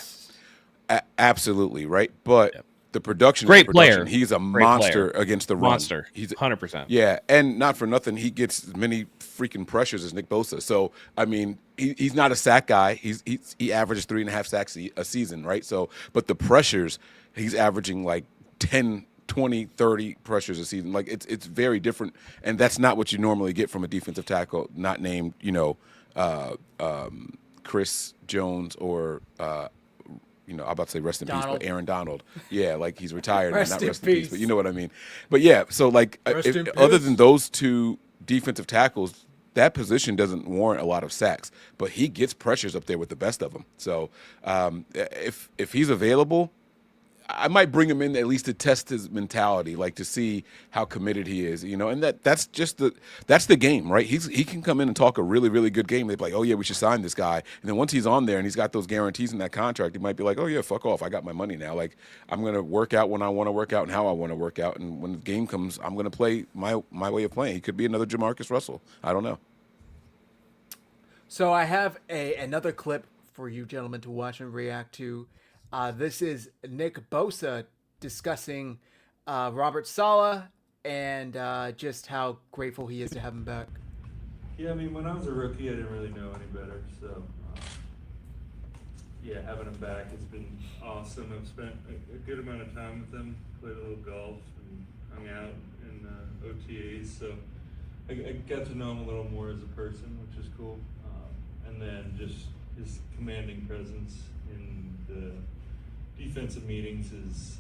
Absolutely right, but. Yep. The production, great player. He's a monster against the run. Monster. He's 100%. Yeah, and not for nothing, he gets as many freaking pressures as Nick Bosa. So I mean, he's not a sack guy. He averages 3.5 sacks a season, right? So, but the pressures, he's averaging like 10, 20, 30 pressures a season. Like it's very different, and that's not what you normally get from a defensive tackle, not named Chris Jones or. I'm about to say rest in peace, but Aaron Donald. Yeah, like he's retired. Not rest in peace, but you know what I mean. But yeah, so like other than those two defensive tackles, that position doesn't warrant a lot of sacks, but he gets pressures up there with the best of them. So if he's available, I might bring him in at least to test his mentality, like to see how committed he is, and that's the game, right? He can come in and talk a really, really good game. They'd be like, oh yeah, we should sign this guy. And then once he's on there and he's got those guarantees in that contract, he might be like, oh yeah, fuck off. I got my money now. Like I'm going to work out when I want to work out and how I want to work out. And when the game comes, I'm going to play my way of playing. He could be another Jamarcus Russell. I don't know. So I have another clip for you gentlemen to watch and react to. This is Nick Bosa discussing Robert Saleh and just how grateful he is to have him back. Yeah, I mean, when I was a rookie, I didn't really know any better. So, yeah, having him back has been awesome. I've spent a good amount of time with him, played a little golf, and hung out in OTAs. So I got to know him a little more as a person, which is cool. And then just his commanding presence in the defensive meetings is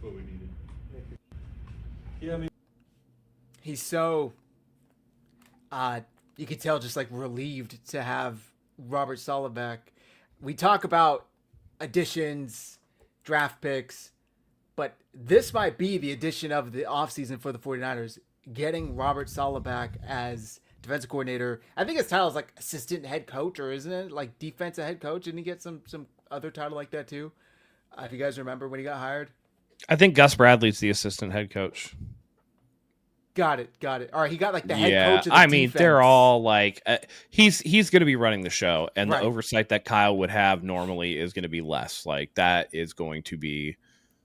what we needed. Yeah, I mean, he's so you could tell just like relieved to have Robert Saleh back. We talk about additions, draft picks, but this might be the addition of the offseason for the 49ers, getting Robert Saleh back as defensive coordinator. I think his title is like assistant head coach, or isn't it like defensive head coach? Didn't he get some other title like that too? If you guys remember when he got hired. I think Gus Bradley's the assistant head coach. Got it. All right, he got like the head coach of the defense. They're all like he's going to be running the show, and the oversight that Kyle would have normally is going to be less. Like that is going to be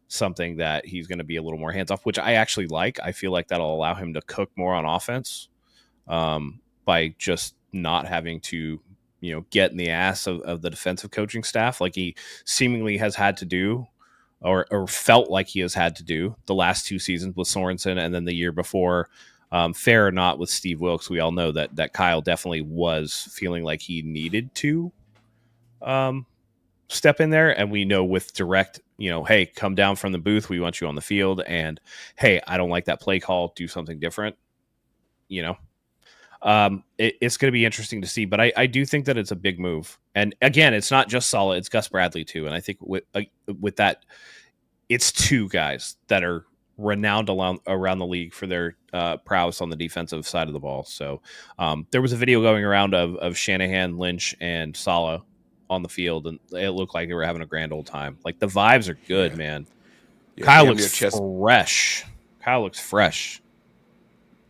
something that he's going to be a little more hands off, which I actually like. I feel like that'll allow him to cook more on offense. By just not having to, get in the ass of the defensive coaching staff like he seemingly has had to do or felt like he has had to do the last 2 seasons with Sorensen and then the year before. Fair or not with Steve Wilkes, we all know that Kyle definitely was feeling like he needed to step in there. And we know with direct, hey, come down from the booth. We want you on the field. And, hey, I don't like that play call. Do something different, It's going to be interesting to see, but I do think that it's a big move. And again, it's not just Saleh, it's Gus Bradley too. And I think with that, it's 2 guys that are renowned around the league for their prowess on the defensive side of the ball. So there was a video going around of Shanahan, Lynch, and Saleh on the field, and it looked like they were having a grand old time. Like the vibes are good, man. Yeah, Kyle looks fresh. Kyle looks fresh.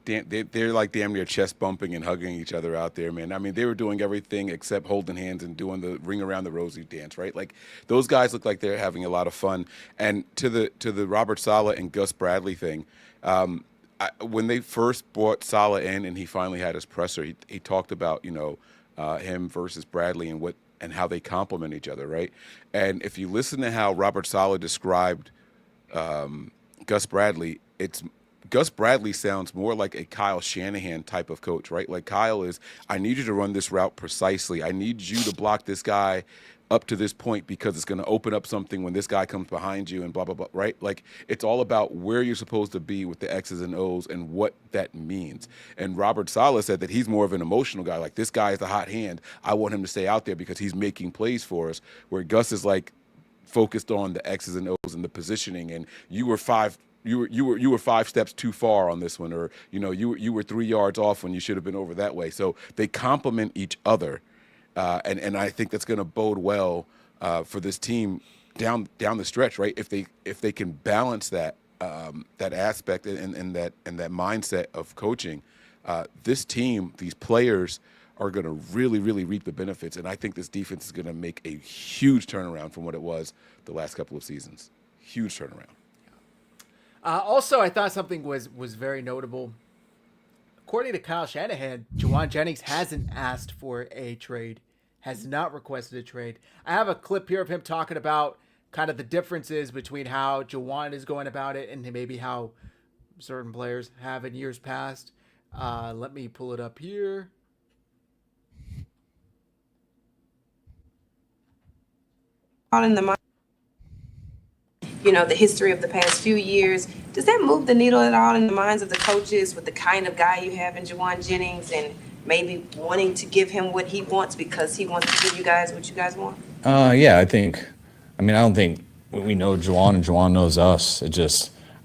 They're like damn near chest bumping and hugging each other out there, man. I mean, they were doing everything except holding hands and doing the ring around the rosy dance, right? Like those guys look like they're having a lot of fun. And to the Robert Saleh and Gus Bradley thing, when they first brought Saleh in and he finally had his presser, he talked about him versus Bradley and how they complement each other, right? And if you listen to how Robert Saleh described Gus Bradley, Gus Bradley sounds more like a Kyle Shanahan type of coach, right? Like Kyle is, I need you to run this route precisely. I need you to block this guy up to this point because it's going to open up something when this guy comes behind you and blah, blah, blah, right? Like it's all about where you're supposed to be with the X's and O's and what that means. And Robert Saleh said that he's more of an emotional guy. Like this guy is the hot hand. I want him to stay out there because he's making plays for us, where Gus is like focused on the X's and O's and the positioning. And you were 5 you were 5 steps too far on this one, or you were 3 yards off when you should have been over that way. So they complement each other, and I think that's going to bode well for this team down the stretch, right? If they can balance that aspect and that mindset of coaching, this team, these players are going to really, really reap the benefits. And I think this defense is going to make a huge turnaround from what it was the last couple of seasons. Huge turnaround. Also, I thought something was very notable. According to Kyle Shanahan, Llewellyn Jennings hasn't asked for a trade, has not requested a trade. I have a clip here of him talking about kind of the differences between how Llewellyn is going about it and maybe how certain players have in years past. Let me pull it up here. In the the history of the past few years, does that move the needle at all in the minds of the coaches with the kind of guy you have in Llewellyn Jennings and maybe wanting to give him what he wants because he wants to give you guys what you guys want? Yeah, I don't think we know Llewellyn and Llewellyn knows us.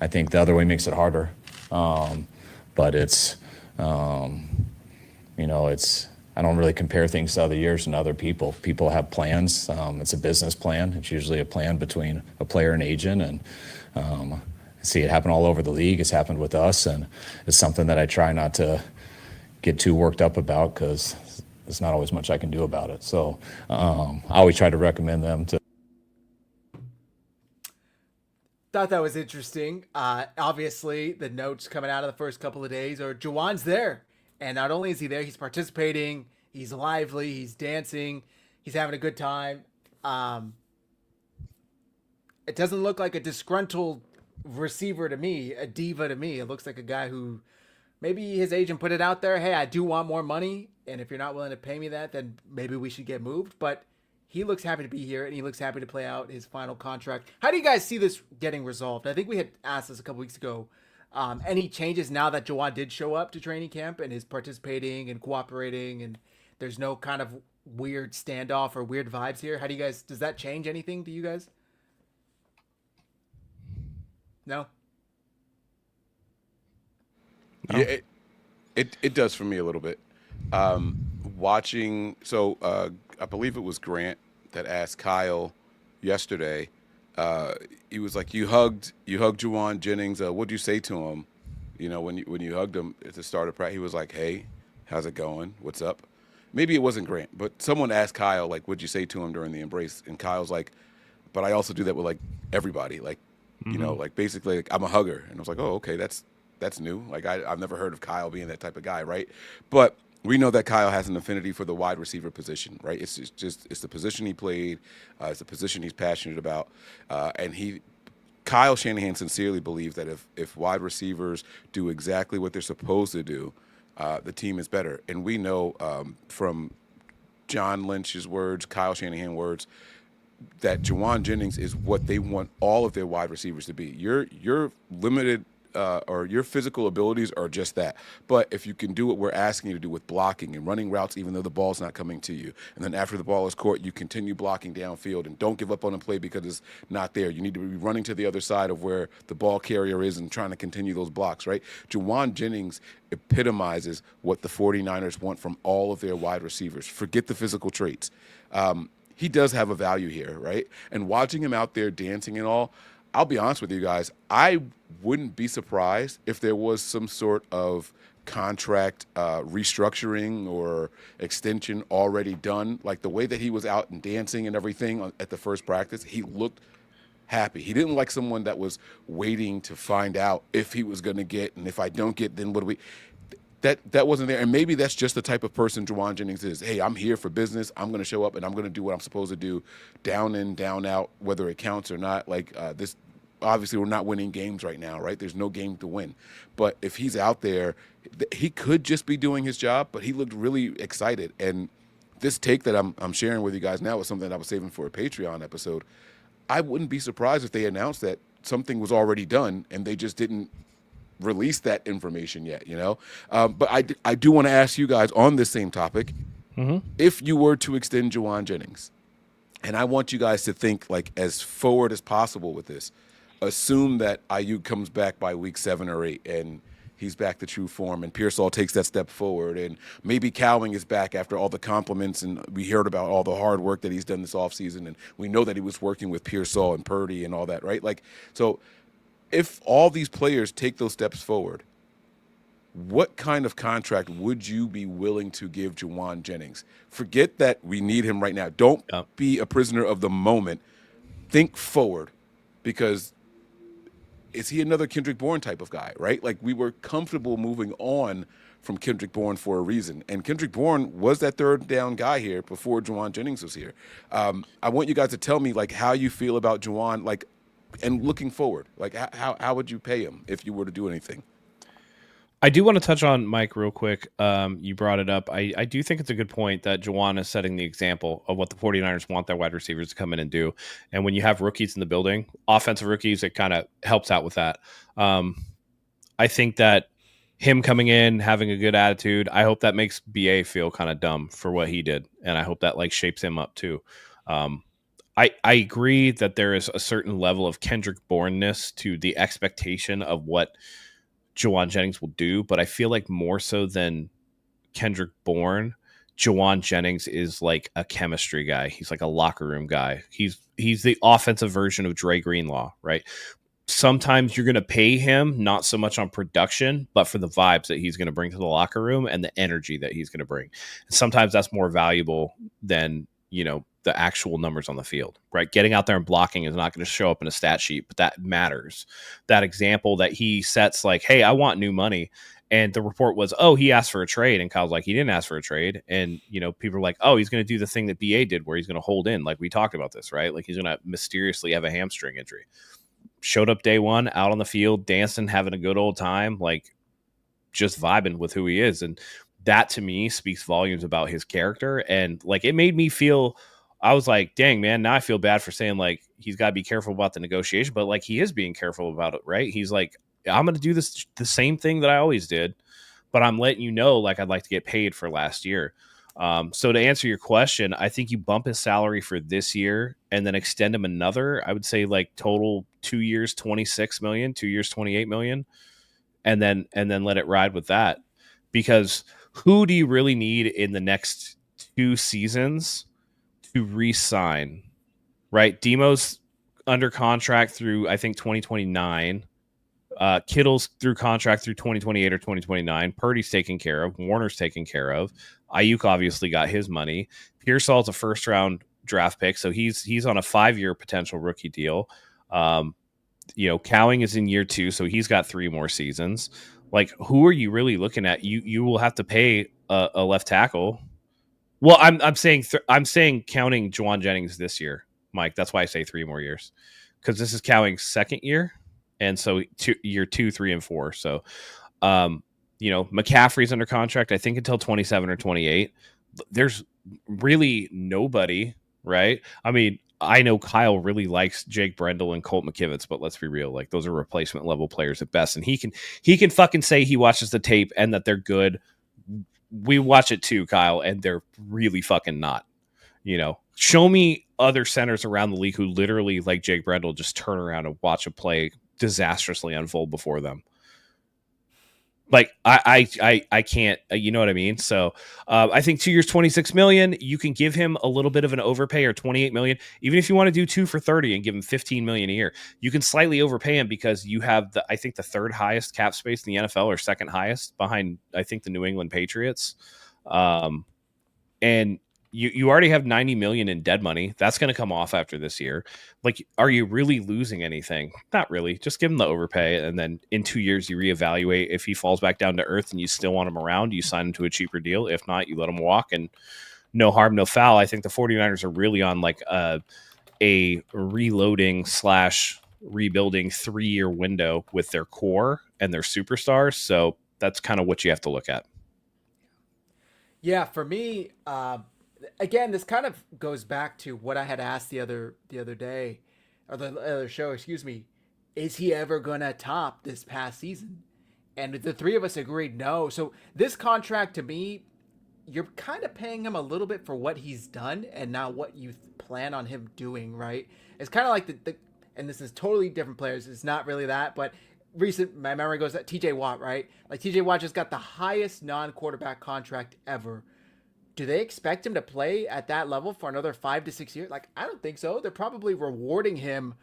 I think the other way makes it harder. But it's I don't really compare things to other years and other people. People have plans. It's a business plan. It's usually a plan between a player and agent, and I see it happen all over the league. It's happened with us, and it's something that I try not to get too worked up about because there's not always much I can do about it. So I always try to recommend them to. Thought that was interesting. Obviously, the notes coming out of the first couple of days are Juwan's there. And not only is he there, he's participating, he's lively, he's dancing, he's having a good time. It doesn't look like a disgruntled receiver to me, a diva to me. It looks like a guy who maybe his agent put it out there, hey, I do want more money, and if you're not willing to pay me that, then maybe we should get moved. But he looks happy to be here, and he looks happy to play out his final contract. How do you guys see this getting resolved? I think we had asked this a couple weeks ago. Any changes now that Llewellyn did show up to training camp and is participating and cooperating, and there's no kind of weird standoff or weird vibes here? How do you guys, does that change anything to you guys? No? Yeah, it does for me a little bit. Watching, I believe it was Grant that asked Kyle yesterday. He was like, "You hugged Llewellyn Jennings. What'd you say to him? When you hugged him at the start of practice." He was like, "Hey, how's it going? What's up?" Maybe it wasn't Grant, but someone asked Kyle, like, "What'd you say to him during the embrace?" And Kyle's like, "But I also do that with like everybody, like like basically like, I'm a hugger." And I was like, "Oh, okay, that's new. Like I've never heard of Kyle being that type of guy, right?" But we know that Kyle has an affinity for the wide receiver position, right? It's the position he played, it's the position he's passionate about, and Kyle Shanahan sincerely believes that if wide receivers do exactly what they're supposed to do, the team is better. And we know from John Lynch's words, Kyle Shanahan's words, that Llewellyn Jennings is what they want all of their wide receivers to be. You're limited. Or your physical abilities are just that. But if you can do what we're asking you to do with blocking and running routes, even though the ball's not coming to you, and then after the ball is caught, you continue blocking downfield and don't give up on a play because it's not there. You need to be running to the other side of where the ball carrier is and trying to continue those blocks, right? Llewellyn Jennings epitomizes what the 49ers want from all of their wide receivers. Forget the physical traits. He does have a value here, right? And watching him out there dancing and all, I'll be honest with you guys, I wouldn't be surprised if there was some sort of contract restructuring or extension already done. Like the way that he was out and dancing and everything at the first practice, he looked happy. He didn't like someone that was waiting to find out if he was going to get, and if I don't get, then what do we... That wasn't there. And maybe that's just the type of person Llewellyn Jennings is. Hey, I'm here for business. I'm going to show up and I'm going to do what I'm supposed to do, down in, down out, whether it counts or not. Like this, obviously we're not winning games right now, right? There's no game to win. But if he's out there, he could just be doing his job, but he looked really excited. And this take that I'm sharing with you guys now was something that I was saving for a Patreon episode. I wouldn't be surprised if they announced that something was already done and they just didn't release that information yet, But I do want to ask you guys on this same topic, if you were to extend Llewellyn Jennings, and I want you guys to think like as forward as possible with this, assume that Ayuk comes back by week 7 or 8 and he's back to true form, and Pearsall takes that step forward, and maybe Cowing is back after all the compliments, and we heard about all the hard work that he's done this offseason, and we know that he was working with Pearsall and Purdy and all that, right? Like, so if all these players take those steps forward, what kind of contract would you be willing to give Jauan Jennings? Forget that we need him right now. Don't be a prisoner of the moment. Think forward, because is he another Kendrick Bourne type of guy, right? Like, we were comfortable moving on from Kendrick Bourne for a reason. And Kendrick Bourne was that third down guy here before Jauan Jennings was here. I want you guys to tell me, like, how you feel about Jauan, like, and looking forward. Like, how would you pay him if you were to do anything? I do want to touch on Mike real quick. You brought it up. I do think it's a good point that Jauan is setting the example of what the 49ers want their wide receivers to come in and do. And when you have rookies in the building, offensive rookies, it kind of helps out with that. I think that him coming in, having a good attitude, I hope that makes BA feel kind of dumb for what he did. And I hope that like shapes him up too. I agree that there is a certain level of Kendrick Bourne-ness to the expectation of what Jauan Jennings will do, but I feel like more so than Kendrick Bourne, Jauan Jennings is like a chemistry guy. He's like a locker room guy. He's the offensive version of Dre Greenlaw, right? Sometimes you're going to pay him not so much on production, but for the vibes that he's going to bring to the locker room and the energy that he's going to bring. And sometimes that's more valuable than, you know, the actual numbers on the field, right? Getting out there and blocking is not going to show up in a stat sheet, but that matters. That example that he sets, like, hey, I want new money. And the report was, oh, he asked for a trade. And Kyle's like, he didn't ask for a trade. And, you know, people are like, oh, he's going to do the thing that BA did where he's going to hold in. Like we talked about this, right? Like he's going to mysteriously have a hamstring injury. Showed up day one, out on the field, dancing, having a good old time, like just vibing with who he is. And that to me speaks volumes about his character. And like, it made me feel, I was like, dang, man, now I feel bad for saying like he's got to be careful about the negotiation, but like he is being careful about it, right? He's like, I'm going to do this the same thing that I always did, but I'm letting you know, like, I'd like to get paid for last year. So to answer your question, I think you bump his salary for this year and then extend him another, I would say like total 2 years, 26 million, 2 years, 28 million. And then let it ride with that, because who do you really need in the next 2 seasons to re-sign, right? Demo's under contract through, I think, 2029. Kittle's through contract through 2028 or 2029. Purdy's taken care of. Warner's taken care of. Ayuk obviously got his money. Pearsall's a first-round draft pick, so he's on a 5-year potential rookie deal. You know, Cowing is in year 2, so he's got 3 more seasons. Like, who are you really looking at? You will have to pay a left tackle. Well, I'm saying counting Jauan Jennings this year, Mike. That's why I say 3 more years, because this is Cowing's second year, and so year 2, 3, and 4. So, you know, McCaffrey's under contract, I think, until 27 or 28. There's really nobody, right? I mean, I know Kyle really likes Jake Brendel and Colt McKivitz, but let's be real, like those are replacement level players at best, and he can fucking say he watches the tape and that they're good. We watch it too, Kyle, and they're really fucking not. You know, show me other centers around the league who literally, like Jake Brendel, just turn around and watch a play disastrously unfold before them. Like I can't, you know what I mean? So I think 2 years, 26 million, you can give him a little bit of an overpay, or 28 million. Even if you want to do 2 for 30 and give him 15 million a year, you can slightly overpay him because you have I think the 3rd highest cap space in the NFL, or 2nd highest behind, I think, the New England Patriots. And you already have 90 million in dead money. That's going to come off after this year. Like, are you really losing anything? Not really. Just give him the overpay, and then in 2 years you reevaluate. If he falls back down to earth and you still want him around, you sign him to a cheaper deal. If not, you let him walk, and no harm, no foul. I think the 49ers are really on like a reloading / rebuilding 3-year window with their core and their superstars. So that's kind of what you have to look at. Yeah, for me, again, this kind of goes back to what I had asked the other day, or the other show, excuse me. Is he ever going to top this past season? And the 3 of us agreed no. So this contract, to me, you're kind of paying him a little bit for what he's done and not what you plan on him doing, right? It's kind of like and this is totally different players. It's not really that, but my memory goes that TJ Watt, right? Like TJ Watt just got the highest non-quarterback contract ever. Do they expect him to play at that level for another 5 to 6 years? Like, I don't think so. They're probably rewarding him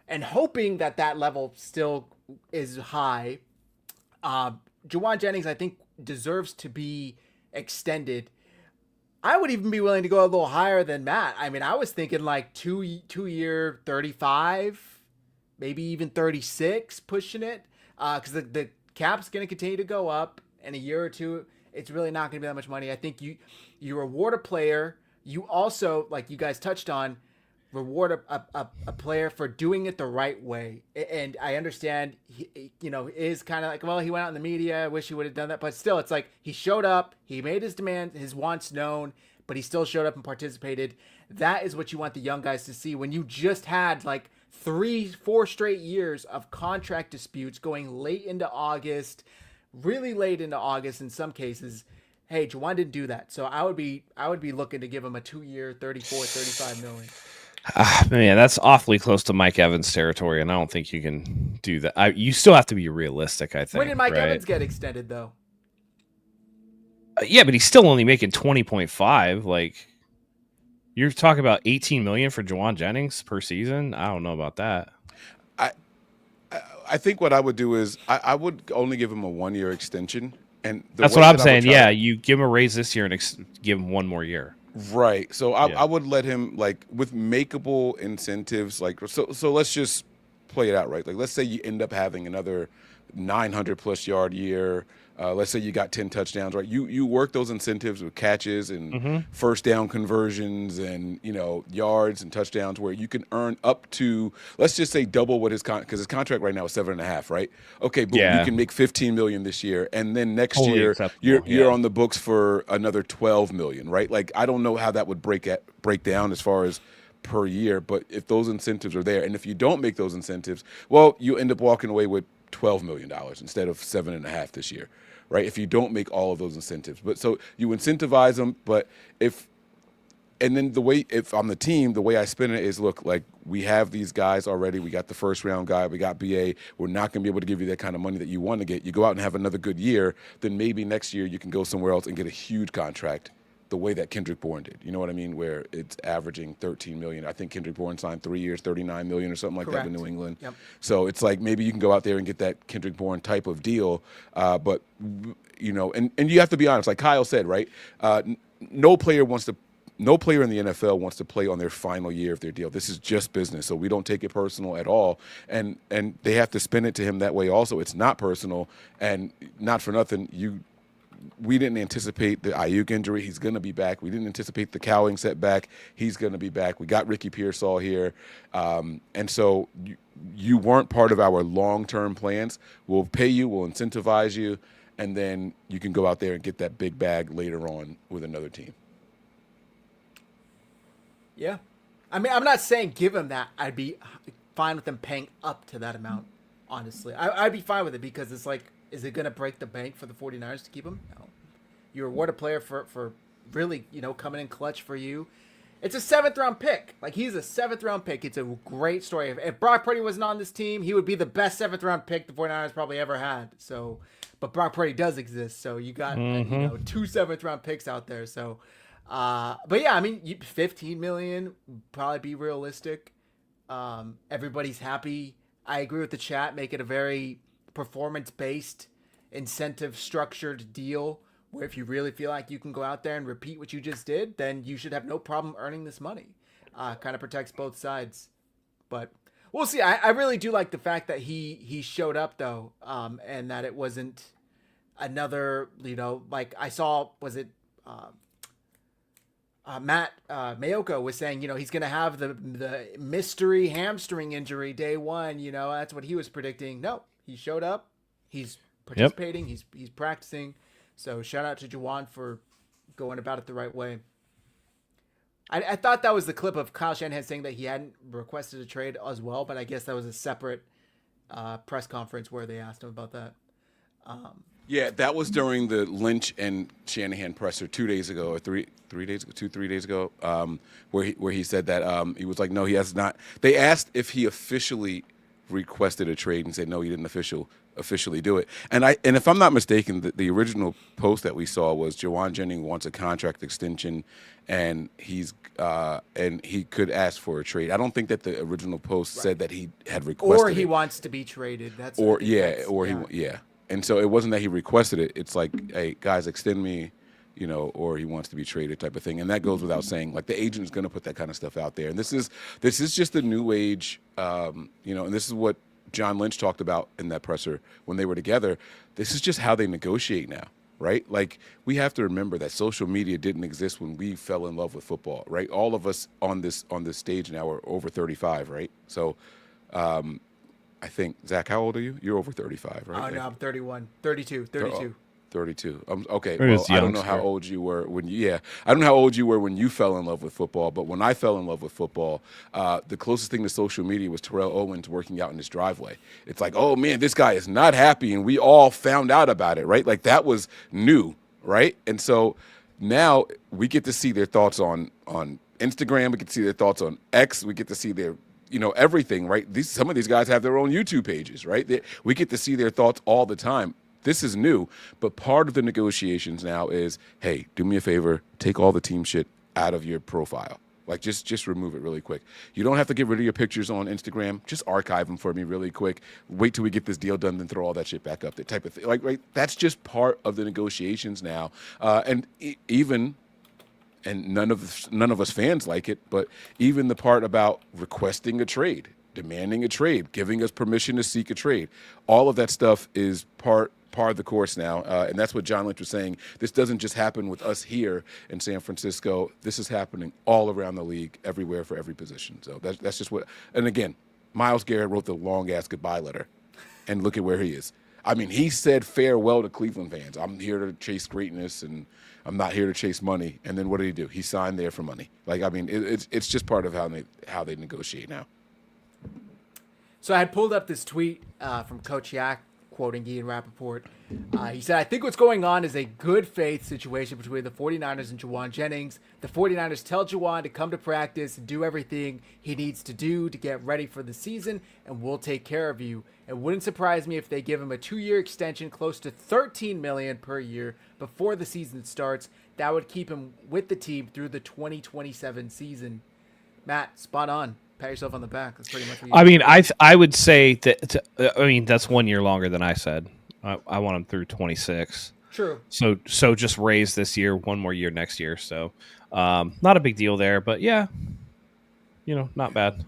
and hoping that that level still is high. Juwan Jennings, I think, deserves to be extended. I would even be willing to go a little higher than Matt. I mean, I was thinking like two-year 35, maybe even 36, pushing it. Because the cap's going to continue to go up in a year or two. It's really not going to be that much money. I think you reward a player. You also, like you guys touched on, reward a player for doing it the right way. And I understand, he is kind of like, well, he went out in the media. I wish he would have done that. But still, it's like he showed up. He made his demand, his wants known, but he still showed up and participated. That is what you want the young guys to see. When you just had like 3-4 straight years of contract disputes going late into August, really late into August in some cases. Hey, Juwan didn't do that. So I would be looking to give him a 2-year, 35 million. Man, that's awfully close to Mike Evans territory, and I don't think you can do that. You still have to be realistic, I think. When did Mike Evans get extended, though? Yeah, but he's still only making 20.5. Like, you're talking about 18 million for Juwan Jennings per season. I don't know about that. I think what I would do is I would only give him a 1-year extension, and that's what I'm saying. Yeah, you give him a raise this year and give him 1 more year. Right. So I would let him, like, with makeable incentives, like, so let's just play it out, right? Like, let's say you end up having another 900+ yard year. Let's say you got 10 touchdowns, right? You work those incentives with catches and first down conversions and, yards and touchdowns where you can earn up to, let's just say double what because his contract right now is 7.5, right? Okay, boom, you can make 15 million this year, and then next year you're on the books for another 12 million, right? Like, I don't know how that would break down as far as per year, but if those incentives are there, and if you don't make those incentives, well, you end up walking away with $12 million instead of 7.5 this year, right? If you don't make all of those incentives. But so you incentivize them, but if I'm the team, the way I spin it is, look, like, we have these guys already. We got the first round guy. We got BA. We're not going to be able to give you that kind of money that you want to get. You go out and have another good year, then maybe next year you can go somewhere else and get a huge contract the way that Kendrick Bourne did. You know what I mean? Where it's averaging 13 million. I think Kendrick Bourne signed 3 years, 39 million or something like that in New England. Yep. So it's like maybe you can go out there and get that Kendrick Bourne type of deal. But and you have to be honest, like Kyle said, right? No player in the NFL wants to play on their final year of their deal. This is just business, so we don't take it personal at all. And they have to spin it to him that way also. It's not personal, and not for nothing, we didn't anticipate the Ayuk injury. He's going to be back. We didn't anticipate the Cowling setback. He's going to be back. We got Ricky Pearsall here. And so you weren't part of our long-term plans. We'll pay you. We'll incentivize you. And then you can go out there and get that big bag later on with another team. Yeah. I mean, I'm not saying give him that. I'd be fine with him paying up to that amount, honestly. I'd be fine with it because it's like, is it going to break the bank for the 49ers to keep him? No. You reward a player for really, coming in clutch for you. It's a 7th-round pick. Like, he's a 7th-round pick. It's a great story. If Brock Purdy wasn't on this team, he would be the best 7th-round pick the 49ers probably ever had. So, but Brock Purdy does exist. So you got 2 7th-round picks out there. So, but yeah, I mean, 15 million would probably be realistic. Everybody's happy. I agree with the chat. Make it a very performance-based, incentive-structured deal where if you really feel like you can go out there and repeat what you just did, then you should have no problem earning this money. Kind of protects both sides. But we'll see. I really do like the fact that he showed up, though, and that it wasn't another, like I saw, was it Matt Mayoko was saying, he's going to have the mystery hamstring injury day one. That's what he was predicting. No. He showed up. He's participating. Yep. He's practicing. So shout out to Juwan for going about it the right way. I thought that was the clip of Kyle Shanahan saying that he hadn't requested a trade as well, but I guess that was a separate press conference where they asked him about that. Yeah, that was during the Lynch and Shanahan presser 2 days ago, or 3 days ago, 3 days ago, where he said that he was like, no, he has not. They asked if he officially requested a trade and said no, he didn't officially do it. And if I'm not mistaken, the original post that we saw was Llewellyn Jennings wants a contract extension, and he could ask for a trade. I don't think that the original post said that he had requested or he it. wants to be traded. That's Yeah. And so it wasn't that he requested it. It's like, hey, guys, extend me, or he wants to be traded type of thing. And that goes without saying. Like, the agent is going to put that kind of stuff out there. And this is just the new age, and this is what John Lynch talked about in that presser when they were together. This is just how they negotiate now, right? Like, we have to remember that social media didn't exist when we fell in love with football, right? All of us on this stage now are over 35, right? So, I think, Zach, how old are you? You're over 35, right? Oh, no, I'm 31. 32. 32. Okay. Well, I don't know how old you were when I don't know how old you were when you fell in love with football, but when I fell in love with football, the closest thing to social media was Terrell Owens working out in his driveway. It's like, oh man, this guy is not happy, and we all found out about it, right? Like, that was new, right? And so now we get to see their thoughts on Instagram, we get to see their thoughts on X, we get to see their everything, right? Some of these guys have their own YouTube pages, right? We get to see their thoughts all the time. This is new, but part of the negotiations now is, hey, do me a favor, take all the team shit out of your profile. Like, just remove it really quick. You don't have to get rid of your pictures on Instagram. Just archive them for me really quick. Wait till we get this deal done, then throw all that shit back up. That type of thing. Like, right? That's just part of the negotiations now. And none of us fans like it, but even the part about requesting a trade, demanding a trade, giving us permission to seek a trade, all of that stuff is part of the course now, and that's what John Lynch was saying. This doesn't just happen with us here in San Francisco. This is happening all around the league, everywhere, for every position. So that's just what. And again, Myles Garrett wrote the long-ass goodbye letter, and look at where he is. I mean, he said farewell to Cleveland fans. I'm here to chase greatness, and I'm not here to chase money. And then what did he do? He signed there for money. Like, I mean, it's just part of how they negotiate now. So I had pulled up this tweet from Coach Yak, quoting Ian Rappaport. He said, I think what's going on is a good faith situation between the 49ers and Llewellyn Jennings. The 49ers tell Llewellyn to come to practice and do everything he needs to do to get ready for the season, and we'll take care of you. It wouldn't surprise me if they give him a 2-year extension close to $13 million per year before the season starts. That would keep him with the team through the 2027 season. Matt, spot on. Pat yourself on the back. That's pretty much what you mean, I would say that. That's 1 year longer than I said. I want him through 26. True. So just raise this year, 1 more year next year. So not a big deal there, but yeah, not bad.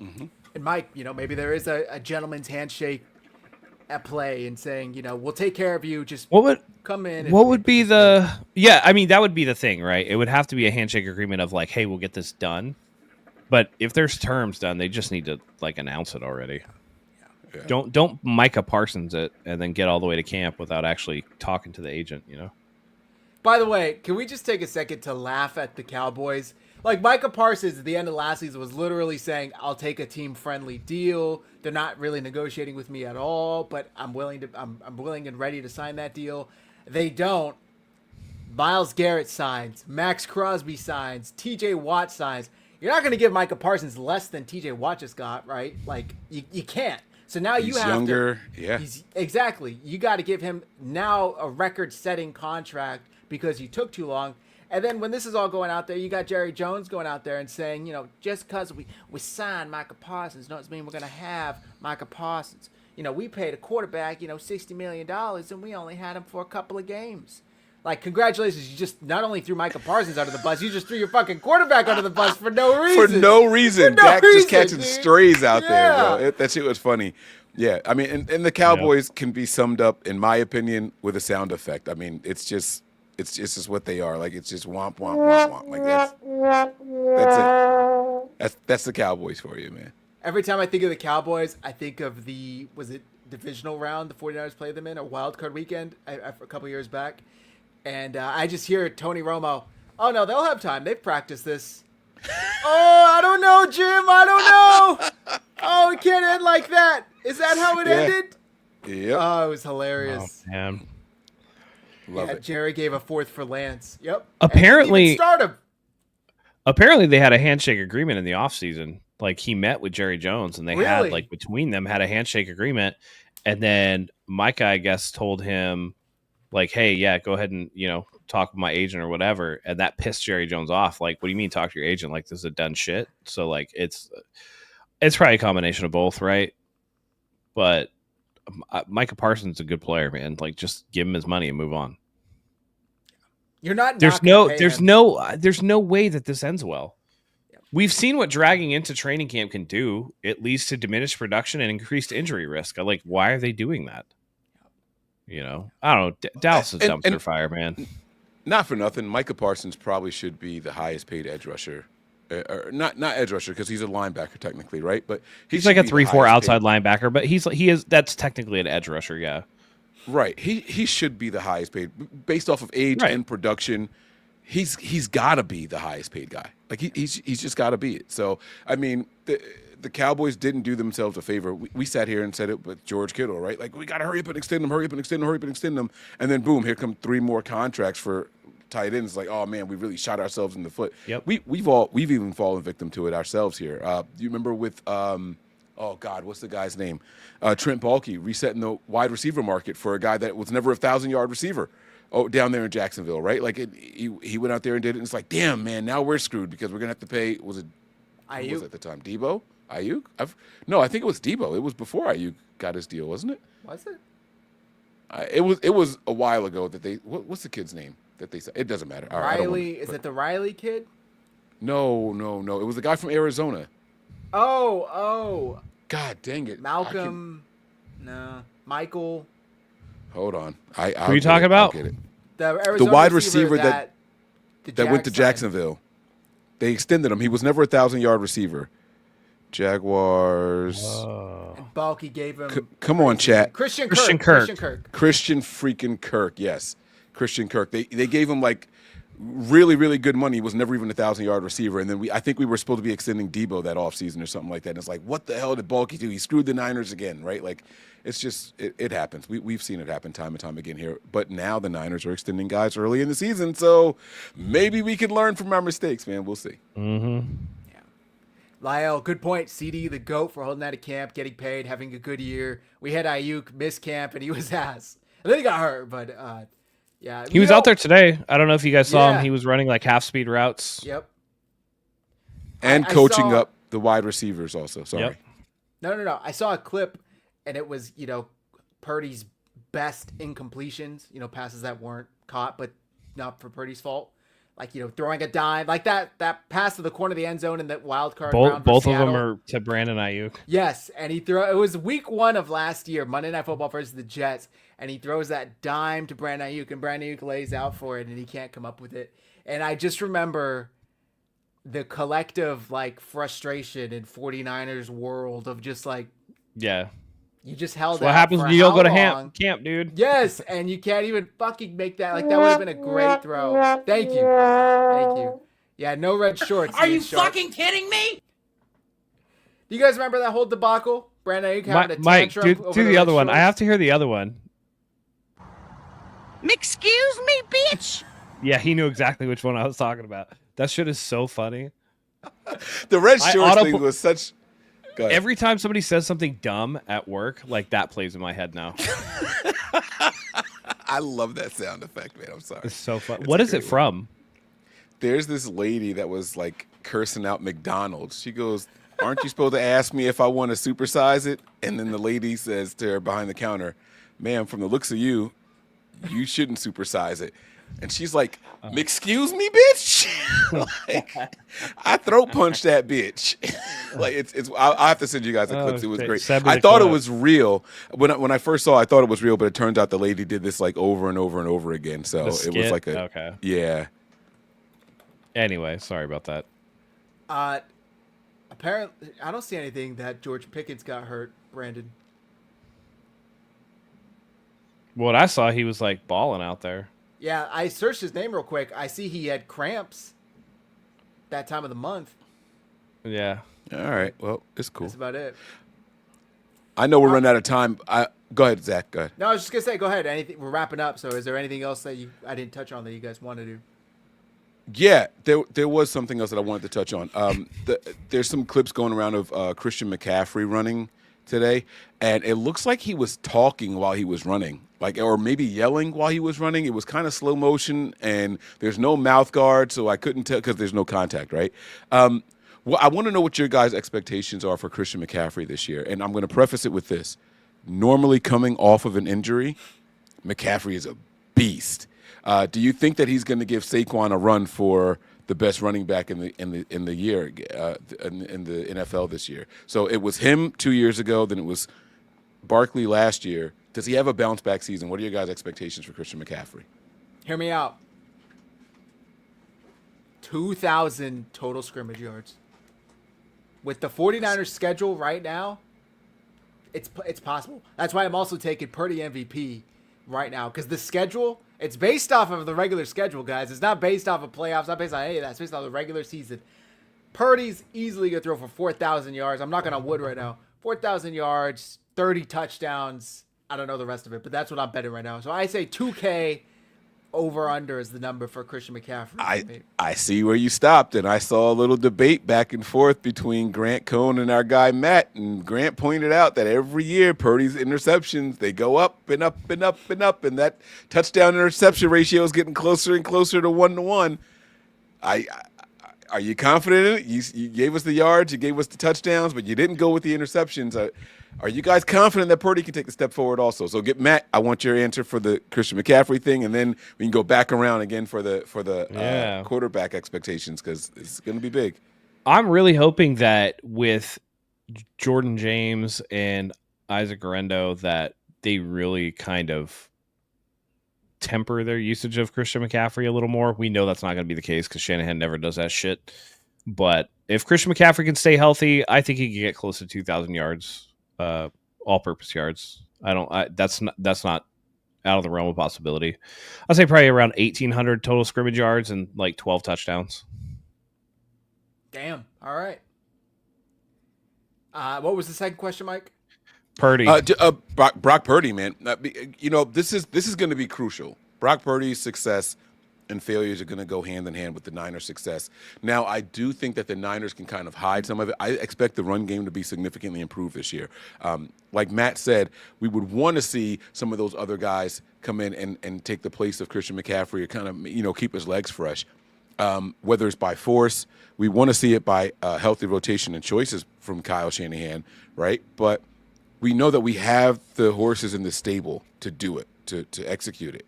Mm-hmm. And Mike, maybe there is a gentleman's handshake at play and saying, we'll take care of you. Just come in. What would be the? Yeah, I mean, that would be the thing, right? It would have to be a handshake agreement of like, hey, we'll get this done. But if there's terms done, they just need to announce it already. Yeah. Don't Micah Parsons it and then get all the way to camp without actually talking to the agent, By the way, can we just take a second to laugh at the Cowboys? Like, Micah Parsons at the end of last season was literally saying, I'll take a team-friendly deal. They're not really negotiating with me at all, but I'm willing and ready to sign that deal. They don't. Myles Garrett signs. Max Crosby signs. TJ Watt signs. You're not going to give Micah Parsons less than TJ Watt just got, right? Like, you can't. So now he's you have younger. Yeah. Exactly. You got to give him now a record-setting contract because you took too long. And then when this is all going out there, you got Jerry Jones going out there and saying, just because we signed Micah Parsons doesn't mean we're going to have Micah Parsons. We paid a quarterback, $60 million, and we only had him for a couple of games. Like, congratulations, you just not only threw Micah Parsons under the bus, you just threw your fucking quarterback under the bus for no reason. For no reason. Dak just catching dude. strays out there, bro. That shit was funny. Yeah, I mean, and the Cowboys can be summed up, in my opinion, with a sound effect. I mean, it's just what they are. Like, it's just womp, womp, womp, womp. Like, that's it. That's the Cowboys for you, man. Every time I think of the Cowboys, I think of divisional round the 49ers played them in, or wild card weekend a couple years back. And I just hear Tony Romo, oh, no, they'll have time. They've practiced this. Oh, I don't know, Jim. I don't know. Oh, it can't end like that. Is that how it ended? Yep. Oh, it was hilarious. Oh, man. Love it. Jerry gave a fourth for Lance. Yep. Apparently, start him. Apparently, they had a handshake agreement in the offseason. Like, he met with Jerry Jones, and they had, Really? like, between them, had a handshake agreement. And then Micah, I guess, told him, like, hey, yeah, go ahead and, talk with my agent or whatever. And that pissed Jerry Jones off. Like, what do you mean talk to your agent? Like, this is a done shit. So, like, it's probably a combination of both, right? But Micah Parsons is a good player, man. Like, just give him his money and move on. You're not. There's no way that this ends well. We've seen what dragging into training camp can do. It leads to diminished production and increased injury risk. Like, why are they doing that? I don't know. Dallas is a dumpster fire, man. Not for nothing. Micah Parsons probably should be the highest paid edge rusher. Or not edge rusher because he's a linebacker technically, right? But he's like a 3-4 outside linebacker, but he is that's technically an edge rusher, yeah. Right. He should be the highest paid based off of age and production. He's got to be the highest paid guy. Like he's just got to be it. So I mean, the Cowboys didn't do themselves a favor. We sat here and said it with George Kittle, right? Like, we got to hurry up and extend them, hurry up and extend them, hurry up and extend them. And then boom, here come 3 more contracts for tight ends. Like, oh man, we really shot ourselves in the foot. Yep. We've even fallen victim to it ourselves here. Do you remember with oh God, what's the guy's name? Trent Baalke resetting the wide receiver market for a guy that was never a 1,000-yard receiver. Oh, down there in Jacksonville, right? Like he went out there and did it, and it's like, damn, man, now we're screwed because we're gonna have to pay. Was it Ayuk? Who was it at the time? Debo? Ayuk? No, I think it was Debo. It was before Ayuk got his deal, wasn't it? Was it? It was a while ago that they. What's the kid's name that they said? It doesn't matter. All right, Riley? Is it the Riley kid? No. It was the guy from Arizona. Oh. God dang it. Malcolm. No. Michael. Hold on. Who are you talking about? I'll get it. The wide receiver that went to Jags Jacksonville. They extended him. He was never a 1,000-yard receiver. Jaguars. And Baalke gave him. Come on, chat. Christian Kirk. Christian freaking Kirk. Yes, Christian Kirk. They gave him like really, really good money. He was never even a 1,000-yard receiver. And then I think we were supposed to be extending Debo that offseason or something like that. And it's like, what the hell did Baalke do? He screwed the Niners again, right? Like, it's just it happens. We've seen it happen time and time again here. But now the Niners are extending guys early in the season, so maybe we can learn from our mistakes, man. We'll see. Mm-hmm. Yeah. Lyle, good point. CD, the GOAT for holding out of camp, getting paid, having a good year. We had Ayuk miss camp, and he was ass. And then he got hurt, but yeah. He was out there today. I don't know if you guys saw him. He was running like half-speed routes. Yep. And coaching up the wide receivers also. Sorry. Yep. No. I saw a clip, and it was, Purdy's best incompletions, passes that weren't caught, but not for Purdy's fault. Like, throwing a dime, like that pass to the corner of the end zone in that wild card round. Both of them are to Brandon Ayuk. Yes, and it was week 1 of last year, Monday Night Football versus the Jets, and he throws that dime to Brandon Ayuk, and Brandon Ayuk lays out for it, and he can't come up with it. And I just remember the collective, frustration in 49ers world of just yeah. You just held What out happens for when you don't go to long. camp, dude? Yes, and you can't even fucking make that. Like, that would have been a great throw. Thank you. Yeah, no red shorts. Are you fucking kidding me? Do you guys remember that whole debacle? Brandon Ayuk having a Mike, tantrum do the other one. I have to hear the other one. Excuse me, bitch. Yeah, he knew exactly which one I was talking about. That shit is so funny. The red shorts thing was such... Every time somebody says something dumb at work, like that plays in my head now. I love that sound effect, man. I'm sorry. It's so fun. What is it from? There's this lady that was cursing out McDonald's. She goes, "Aren't you supposed to ask me if I want to supersize it?" And then the lady says to her behind the counter, "Ma'am, from the looks of you, you shouldn't supersize it." And she's like, "Excuse me, bitch." I throat punched that bitch. I have to send you guys the clips. It was great. I thought it was real when I first saw it. I thought it was real, but it turns out the lady did this over and over and over again. So it was like yeah. Anyway, sorry about that. Apparently, I don't see anything that George Pickens got hurt, Brandon. What I saw, he was balling out there. Yeah, I searched his name real quick. I see he had cramps that time of the month. Yeah. All right. Well, it's cool. That's about it. I know we're running out of time. Go ahead, Zach. Go ahead. No, I was just gonna say, go ahead. Anything? We're wrapping up. So, is there anything else that I didn't touch on that you guys want to do? Yeah, there was something else that I wanted to touch on. There's some clips going around of Christian McCaffrey running today, and it looks like he was talking while he was running, or maybe yelling while he was running. It was kind of slow motion, and there's no mouth guard, so I couldn't tell because there's no contact, right? Well, I want to know what your guys' expectations are for Christian McCaffrey this year, and I'm going to preface it with this. Normally coming off of an injury, McCaffrey is a beast. Do you think that he's going to give Saquon a run for the best running back in the year in the NFL this year? So it was him 2 years ago, then it was Barkley last year. Does he have a bounce back season? What are your guys' expectations for Christian McCaffrey? Hear me out. 2,000 total scrimmage yards. With the 49ers schedule right now, it's possible. That's why I'm also taking Purdy MVP right now, because the schedule, it's based off of the regular schedule, guys. It's not based off of playoffs. Not based on any of that. It's based on the regular season. Purdy's easily going to throw for 4,000 yards. I'm knocking on wood right now. 4,000 yards, 30 touchdowns. I don't know the rest of it, but that's what I'm betting right now. So I say 2K over under is the number for Christian McCaffrey. I see where you stopped, and I saw a little debate back and forth between Grant Cohn and our guy Matt, and Grant pointed out that every year Purdy's interceptions, they go up and up and up and up, and that touchdown interception ratio is getting closer and closer to 1-to-1. Are you confident in it? You gave us the yards, you gave us the touchdowns, but you didn't go with the interceptions. Are you guys confident that Purdy can take a step forward also? So Matt, I want your answer for the Christian McCaffrey thing, and then we can go back around again for the quarterback expectations, because it's going to be big. I'm really hoping that with Jordan James and Isaac Guerrero that they really kind of temper their usage of Christian McCaffrey a little more. We know that's not going to be the case because Shanahan never does that shit. But if Christian McCaffrey can stay healthy, I think he can get close to 2,000 yards, all-purpose yards. That's not out of the realm of possibility. I'd say probably around 1,800 total scrimmage yards and like 12 touchdowns. Damn. All right. What was the second question, Mike? Purdy. Brock Purdy, man. This is going to be crucial. Brock Purdy's success and failures are going to go hand in hand with the Niners' success. Now, I do think that the Niners can kind of hide some of it. I expect the run game to be significantly improved this year. Like Matt said, we would want to see some of those other guys come in and take the place of Christian McCaffrey or kind of, keep his legs fresh. Whether it's by force, we want to see it by healthy rotation and choices from Kyle Shanahan, right? But we know that we have the horses in the stable to do it, to execute it.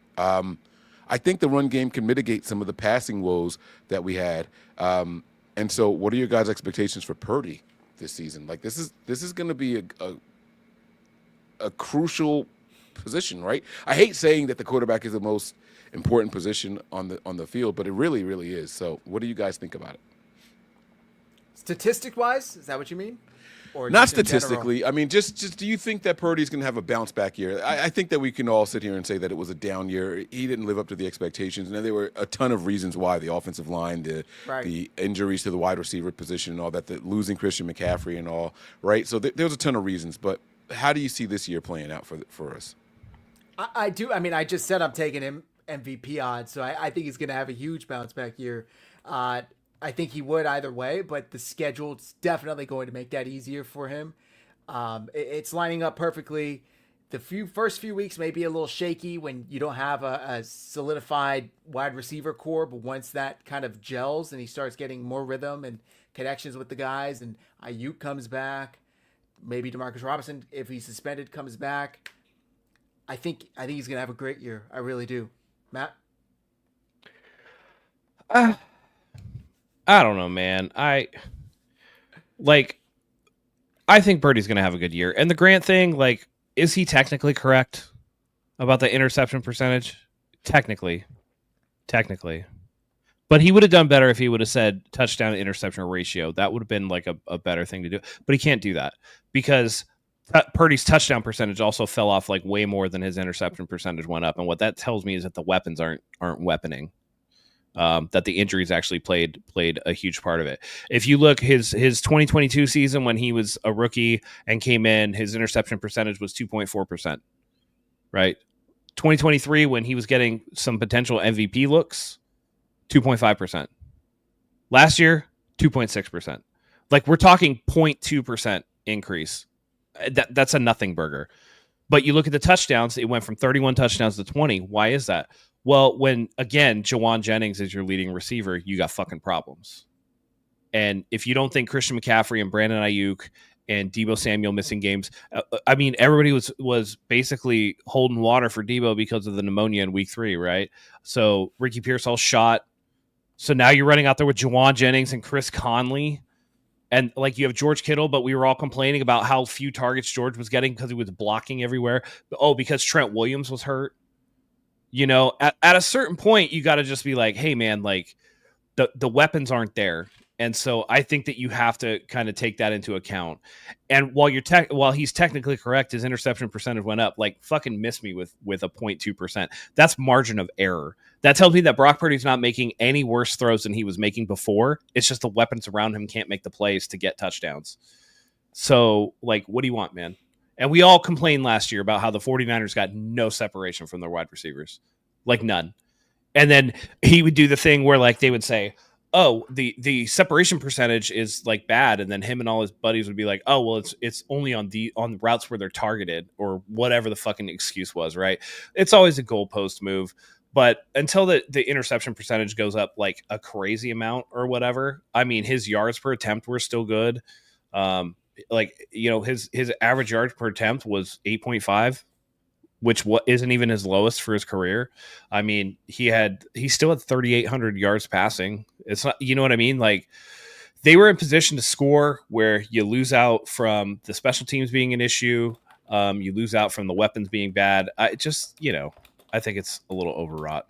I think the run game can mitigate some of the passing woes that we had. And so what are your guys' expectations for Purdy this season? Like, this is going to be a crucial position, right? I hate saying that the quarterback is the most important position on the field, but it really, really is. So what do you guys think about it? Statistic-wise, is that what you mean? Or not statistically. I mean, just do you think that Purdy's going to have a bounce back year? I think that we can all sit here and say that it was a down year. He didn't live up to the expectations. And there were a ton of reasons why: the offensive line, the injuries to the wide receiver position and all that, the losing Christian McCaffrey and all, right? So there's a ton of reasons. But how do you see this year playing out for us? I do. I mean, I just said I'm taking him MVP odds, so I think he's going to have a huge bounce back year. I think he would either way, but the schedule's definitely going to make that easier for him. It's lining up perfectly. The first few weeks may be a little shaky when you don't have a solidified wide receiver core, but once that kind of gels and he starts getting more rhythm and connections with the guys, and Ayuk comes back, maybe Demarcus Robinson, if he's suspended, comes back, I think he's going to have a great year. I really do. Matt? I don't know, man. I think Purdy's going to have a good year. And the Grant thing, is he technically correct about the interception percentage? Technically. But he would have done better if he would have said touchdown to interception ratio. That would have been a better thing to do. But he can't do that because Purdy's touchdown percentage also fell off way more than his interception percentage went up. And what that tells me is that the weapons aren't weaponing. that the injuries actually played a huge part of it. If you look his 2022 season when he was a rookie and came in, his interception percentage was 2.4%, right? 2023 when he was getting some potential MVP looks, 2.5%. Last year, 2.6%. Like we're talking 0.2% increase. That's a nothing burger. But you look at the touchdowns, it went from 31 touchdowns to 20. Why is that? Well, when, again, Llewellyn Jennings is your leading receiver, you got fucking problems. And if you don't think Christian McCaffrey and Brandon Ayuk and Deebo Samuel missing games, I mean, everybody was basically holding water for Deebo because of the pneumonia in week 3, right? So Ricky Pearsall shot. So now you're running out there with Llewellyn Jennings and Chris Conley. And like you have George Kittle, but we were all complaining about how few targets George was getting because he was blocking everywhere. Oh, because Trent Williams was hurt. You know, at a certain point, you got to just be like, hey, man, like the weapons aren't there. And so I think that you have to kind of take that into account. And while while he's technically correct, his interception percentage went up. Like fucking miss me with a 0.2%. That's margin of error. That tells me that Brock Purdy's not making any worse throws than he was making before. It's just the weapons around him can't make the plays to get touchdowns. So, like, what do you want, man? And we all complained last year about how the 49ers got no separation from their wide receivers. Like, none. And then he would do the thing where, like, they would say, oh, the separation percentage is, like, bad. And then him and all his buddies would be like, oh, well, it's only on the routes where they're targeted or whatever the fucking excuse was, right? It's always a goalpost move. But until the interception percentage goes up, like, a crazy amount or whatever, I mean, his yards per attempt were still good. Like, you know, his average yards per attempt was 8.5, which isn't even his lowest for his career. I mean, he still had 3,800 yards passing. It's not, you know what I mean? Like, they were in position to score where you lose out from the special teams being an issue. You lose out from the weapons being bad. I think it's a little overwrought.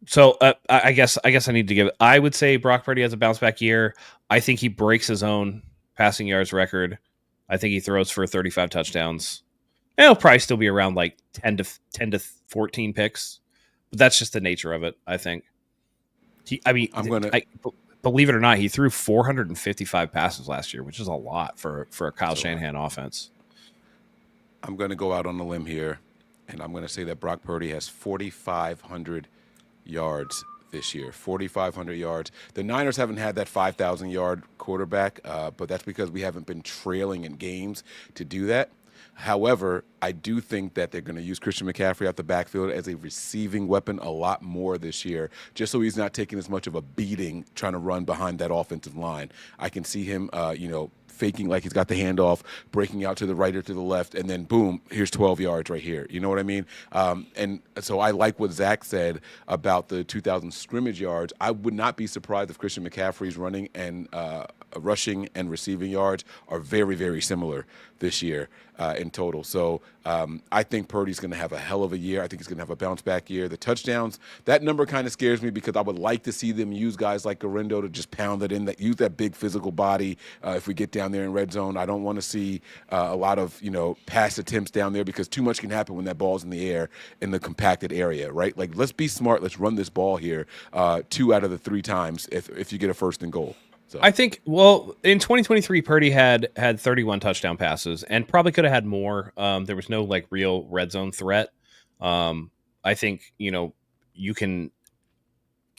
So I guess I need to I would say Brock Purdy has a bounce back year. I think he breaks his own passing yards record. I think he throws for 35 touchdowns. And he'll probably still be around like 10 to 14 picks. But that's just the nature of it, I think. Believe it or not, he threw 455 passes last year, which is a lot for a Kyle Shanahan offense. I'm going to go out on a limb here, and I'm going to say that Brock Purdy has 4,500 yards this year. 4,500 yards. The Niners haven't had that 5,000-yard quarterback, but that's because we haven't been trailing in games to do that. However, I do think that they're going to use Christian McCaffrey out the backfield as a receiving weapon a lot more this year, just so he's not taking as much of a beating trying to run behind that offensive line. I can see him, faking like he's got the handoff, breaking out to the right or to the left, and then boom, here's 12 yards right here. You know what I mean? And so I like what Zach said about the 2,000 scrimmage yards. I would not be surprised if Christian McCaffrey's running and rushing and receiving yards are very, very similar this year in total. So I think Purdy's going to have a hell of a year. I think he's going to have a bounce-back year. The touchdowns, that number kind of scares me because I would like to see them use guys like Garendo to just pound it in, use that big physical body if we get down there in red zone. I don't want to see a lot of, pass attempts down there because too much can happen when that ball's in the air in the compacted area, right? Like, let's be smart. Let's run this ball here 2 out of the 3 times if you get a first and goal. So. I think, well, in 2023, Purdy had 31 touchdown passes and probably could have had more. There was no real red zone threat. I think, you can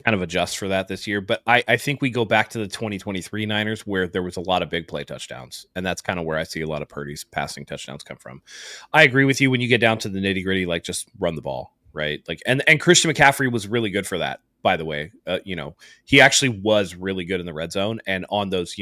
kind of adjust for that this year, but I think we go back to the 2023 Niners where there was a lot of big play touchdowns. And that's kind of where I see a lot of Purdy's passing touchdowns come from. I agree with you when you get down to the nitty gritty, just run the ball, right? And Christian McCaffrey was really good for that. By the way, he actually was really good in the red zone and on those,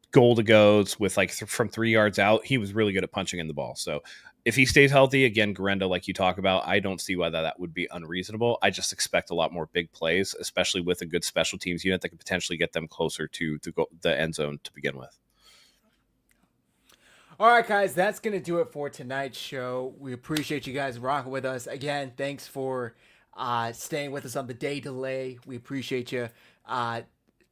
goal to goes with from 3 yards out, he was really good at punching in the ball. So if he stays healthy, again, Garendo, like you talk about, I don't see why that would be unreasonable. I just expect a lot more big plays, especially with a good special teams unit that could potentially get them closer to the end zone to begin with. All right, guys, that's going to do it for tonight's show. We appreciate you guys rocking with us. Again, thanks for staying with us on the day delay. We appreciate you.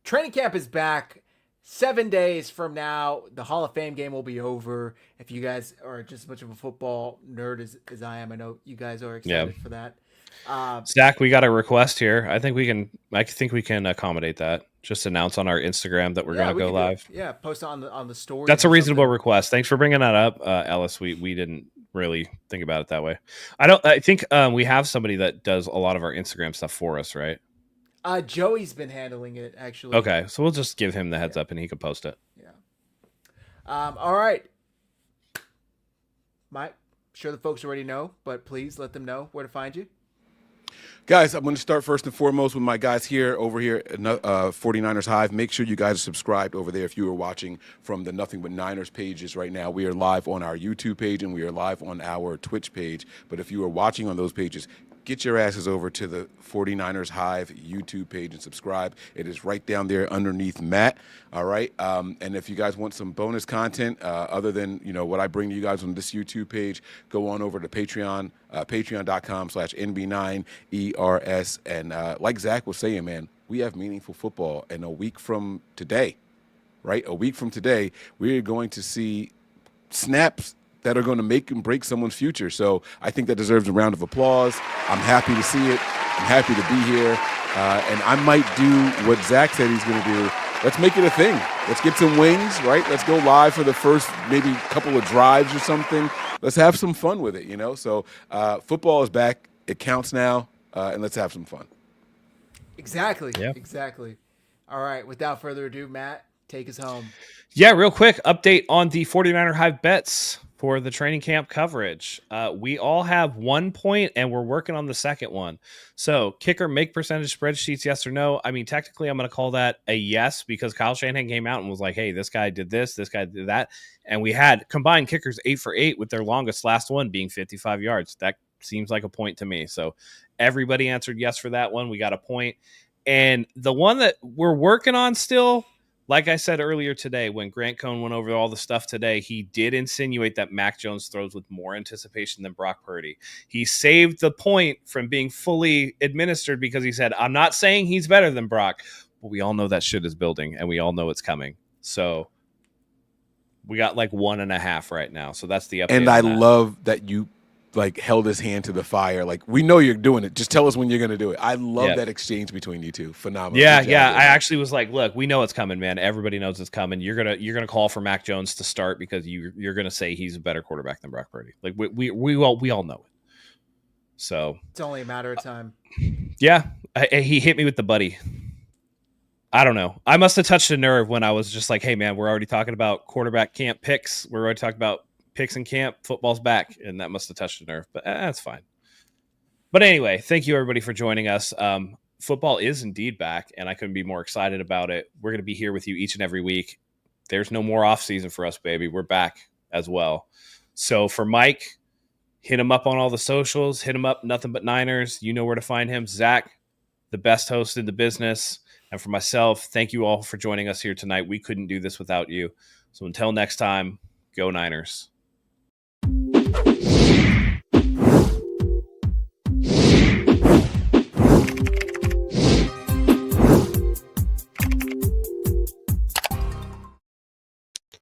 Training camp is back 7 days from now. The Hall of Fame game will be over. If you guys are just as much of a football nerd as I am, I know you guys are excited for that. Zach, we got a request here. I think we can accommodate that. Just announce on our Instagram that we're going to go live. Yeah, post on the story. That's a reasonable request. Thanks for bringing that up, Ellis. We didn't really think about it that way. I think we have somebody that does a lot of our Instagram stuff for us, right? Joey's been handling it, actually. Okay, so we'll just give him the heads up and he can post it. Yeah. All right. Mike, sure the folks already know, but please let them know where to find you. Guys, I'm going to start first and foremost with my guys over here at 49ers Hive. Make sure you guys are subscribed over there if you are watching from the Nothing But Niners pages right now. We are live on our YouTube page and we are live on our Twitch page. But if you are watching on those pages, get your asses over to the 49ers Hive YouTube page and subscribe. It is right down there underneath Matt. All right. And if you guys want some bonus content other than, what I bring to you guys on this YouTube page, go on over to Patreon, patreon.com/NB9ERS. And like Zach was saying, man, we have meaningful football. And a week from today, we're going to see snaps that are going to make and break someone's future. So I think that deserves a round of applause. I'm happy to see it. I'm happy to be here. And I might do what Zach said he's going to do. Let's make it a thing. Let's get some wings, right? Let's go live for the first maybe couple of drives or something. Let's have some fun with it, So football is back. It counts now. And let's have some fun. Exactly. Yeah. Exactly. All right. Without further ado, Matt, take us home. Yeah, real quick update on the 49er Hive bets for the training camp coverage. We all have 1 point and we're working on the second one. So kicker make percentage spreadsheets, yes or no? I mean, technically I'm going to call that a yes because Kyle Shanahan came out and was like, hey, this guy did this guy did that. And we had combined kickers 8 for 8 with their longest last one being 55 yards. That seems like a point to me. So everybody answered yes for that one. We got a point. And the one that we're working on still, like I said earlier today, when Grant Cohn went over all the stuff today, he did insinuate that Mac Jones throws with more anticipation than Brock Purdy. He saved the point from being fully administered because he said, I'm not saying he's better than Brock, but we all know that shit is building and we all know it's coming. So we got like 1.5 right now. So that's the update. And I love that you held his hand to the fire. We know you're doing it. Just tell us when you're going to do it. I love that exchange between you two. Phenomenal. Yeah. I actually was like, look, we know it's coming, man. Everybody knows it's coming. You're going to call for Mac Jones to start because you're going to say he's a better quarterback than Brock Purdy. We all know it. So it's only a matter of time. Yeah. He hit me with the buddy. I don't know. I must have touched a nerve when I was just like, hey man, we're already talking about quarterback camp picks. We're already talking about picks in camp, football's back, and that must have touched a nerve, but that's fine. But anyway, thank you everybody for joining us. Football is indeed back, and I couldn't be more excited about it. We're going to be here with you each and every week. There's no more off season for us, baby. We're back as well. So for Mike, hit him up on all the socials. Hit him up, Nothing But Niners. You know where to find him. Zach, the best host in the business. And for myself, thank you all for joining us here tonight. We couldn't do this without you. So until next time, go Niners.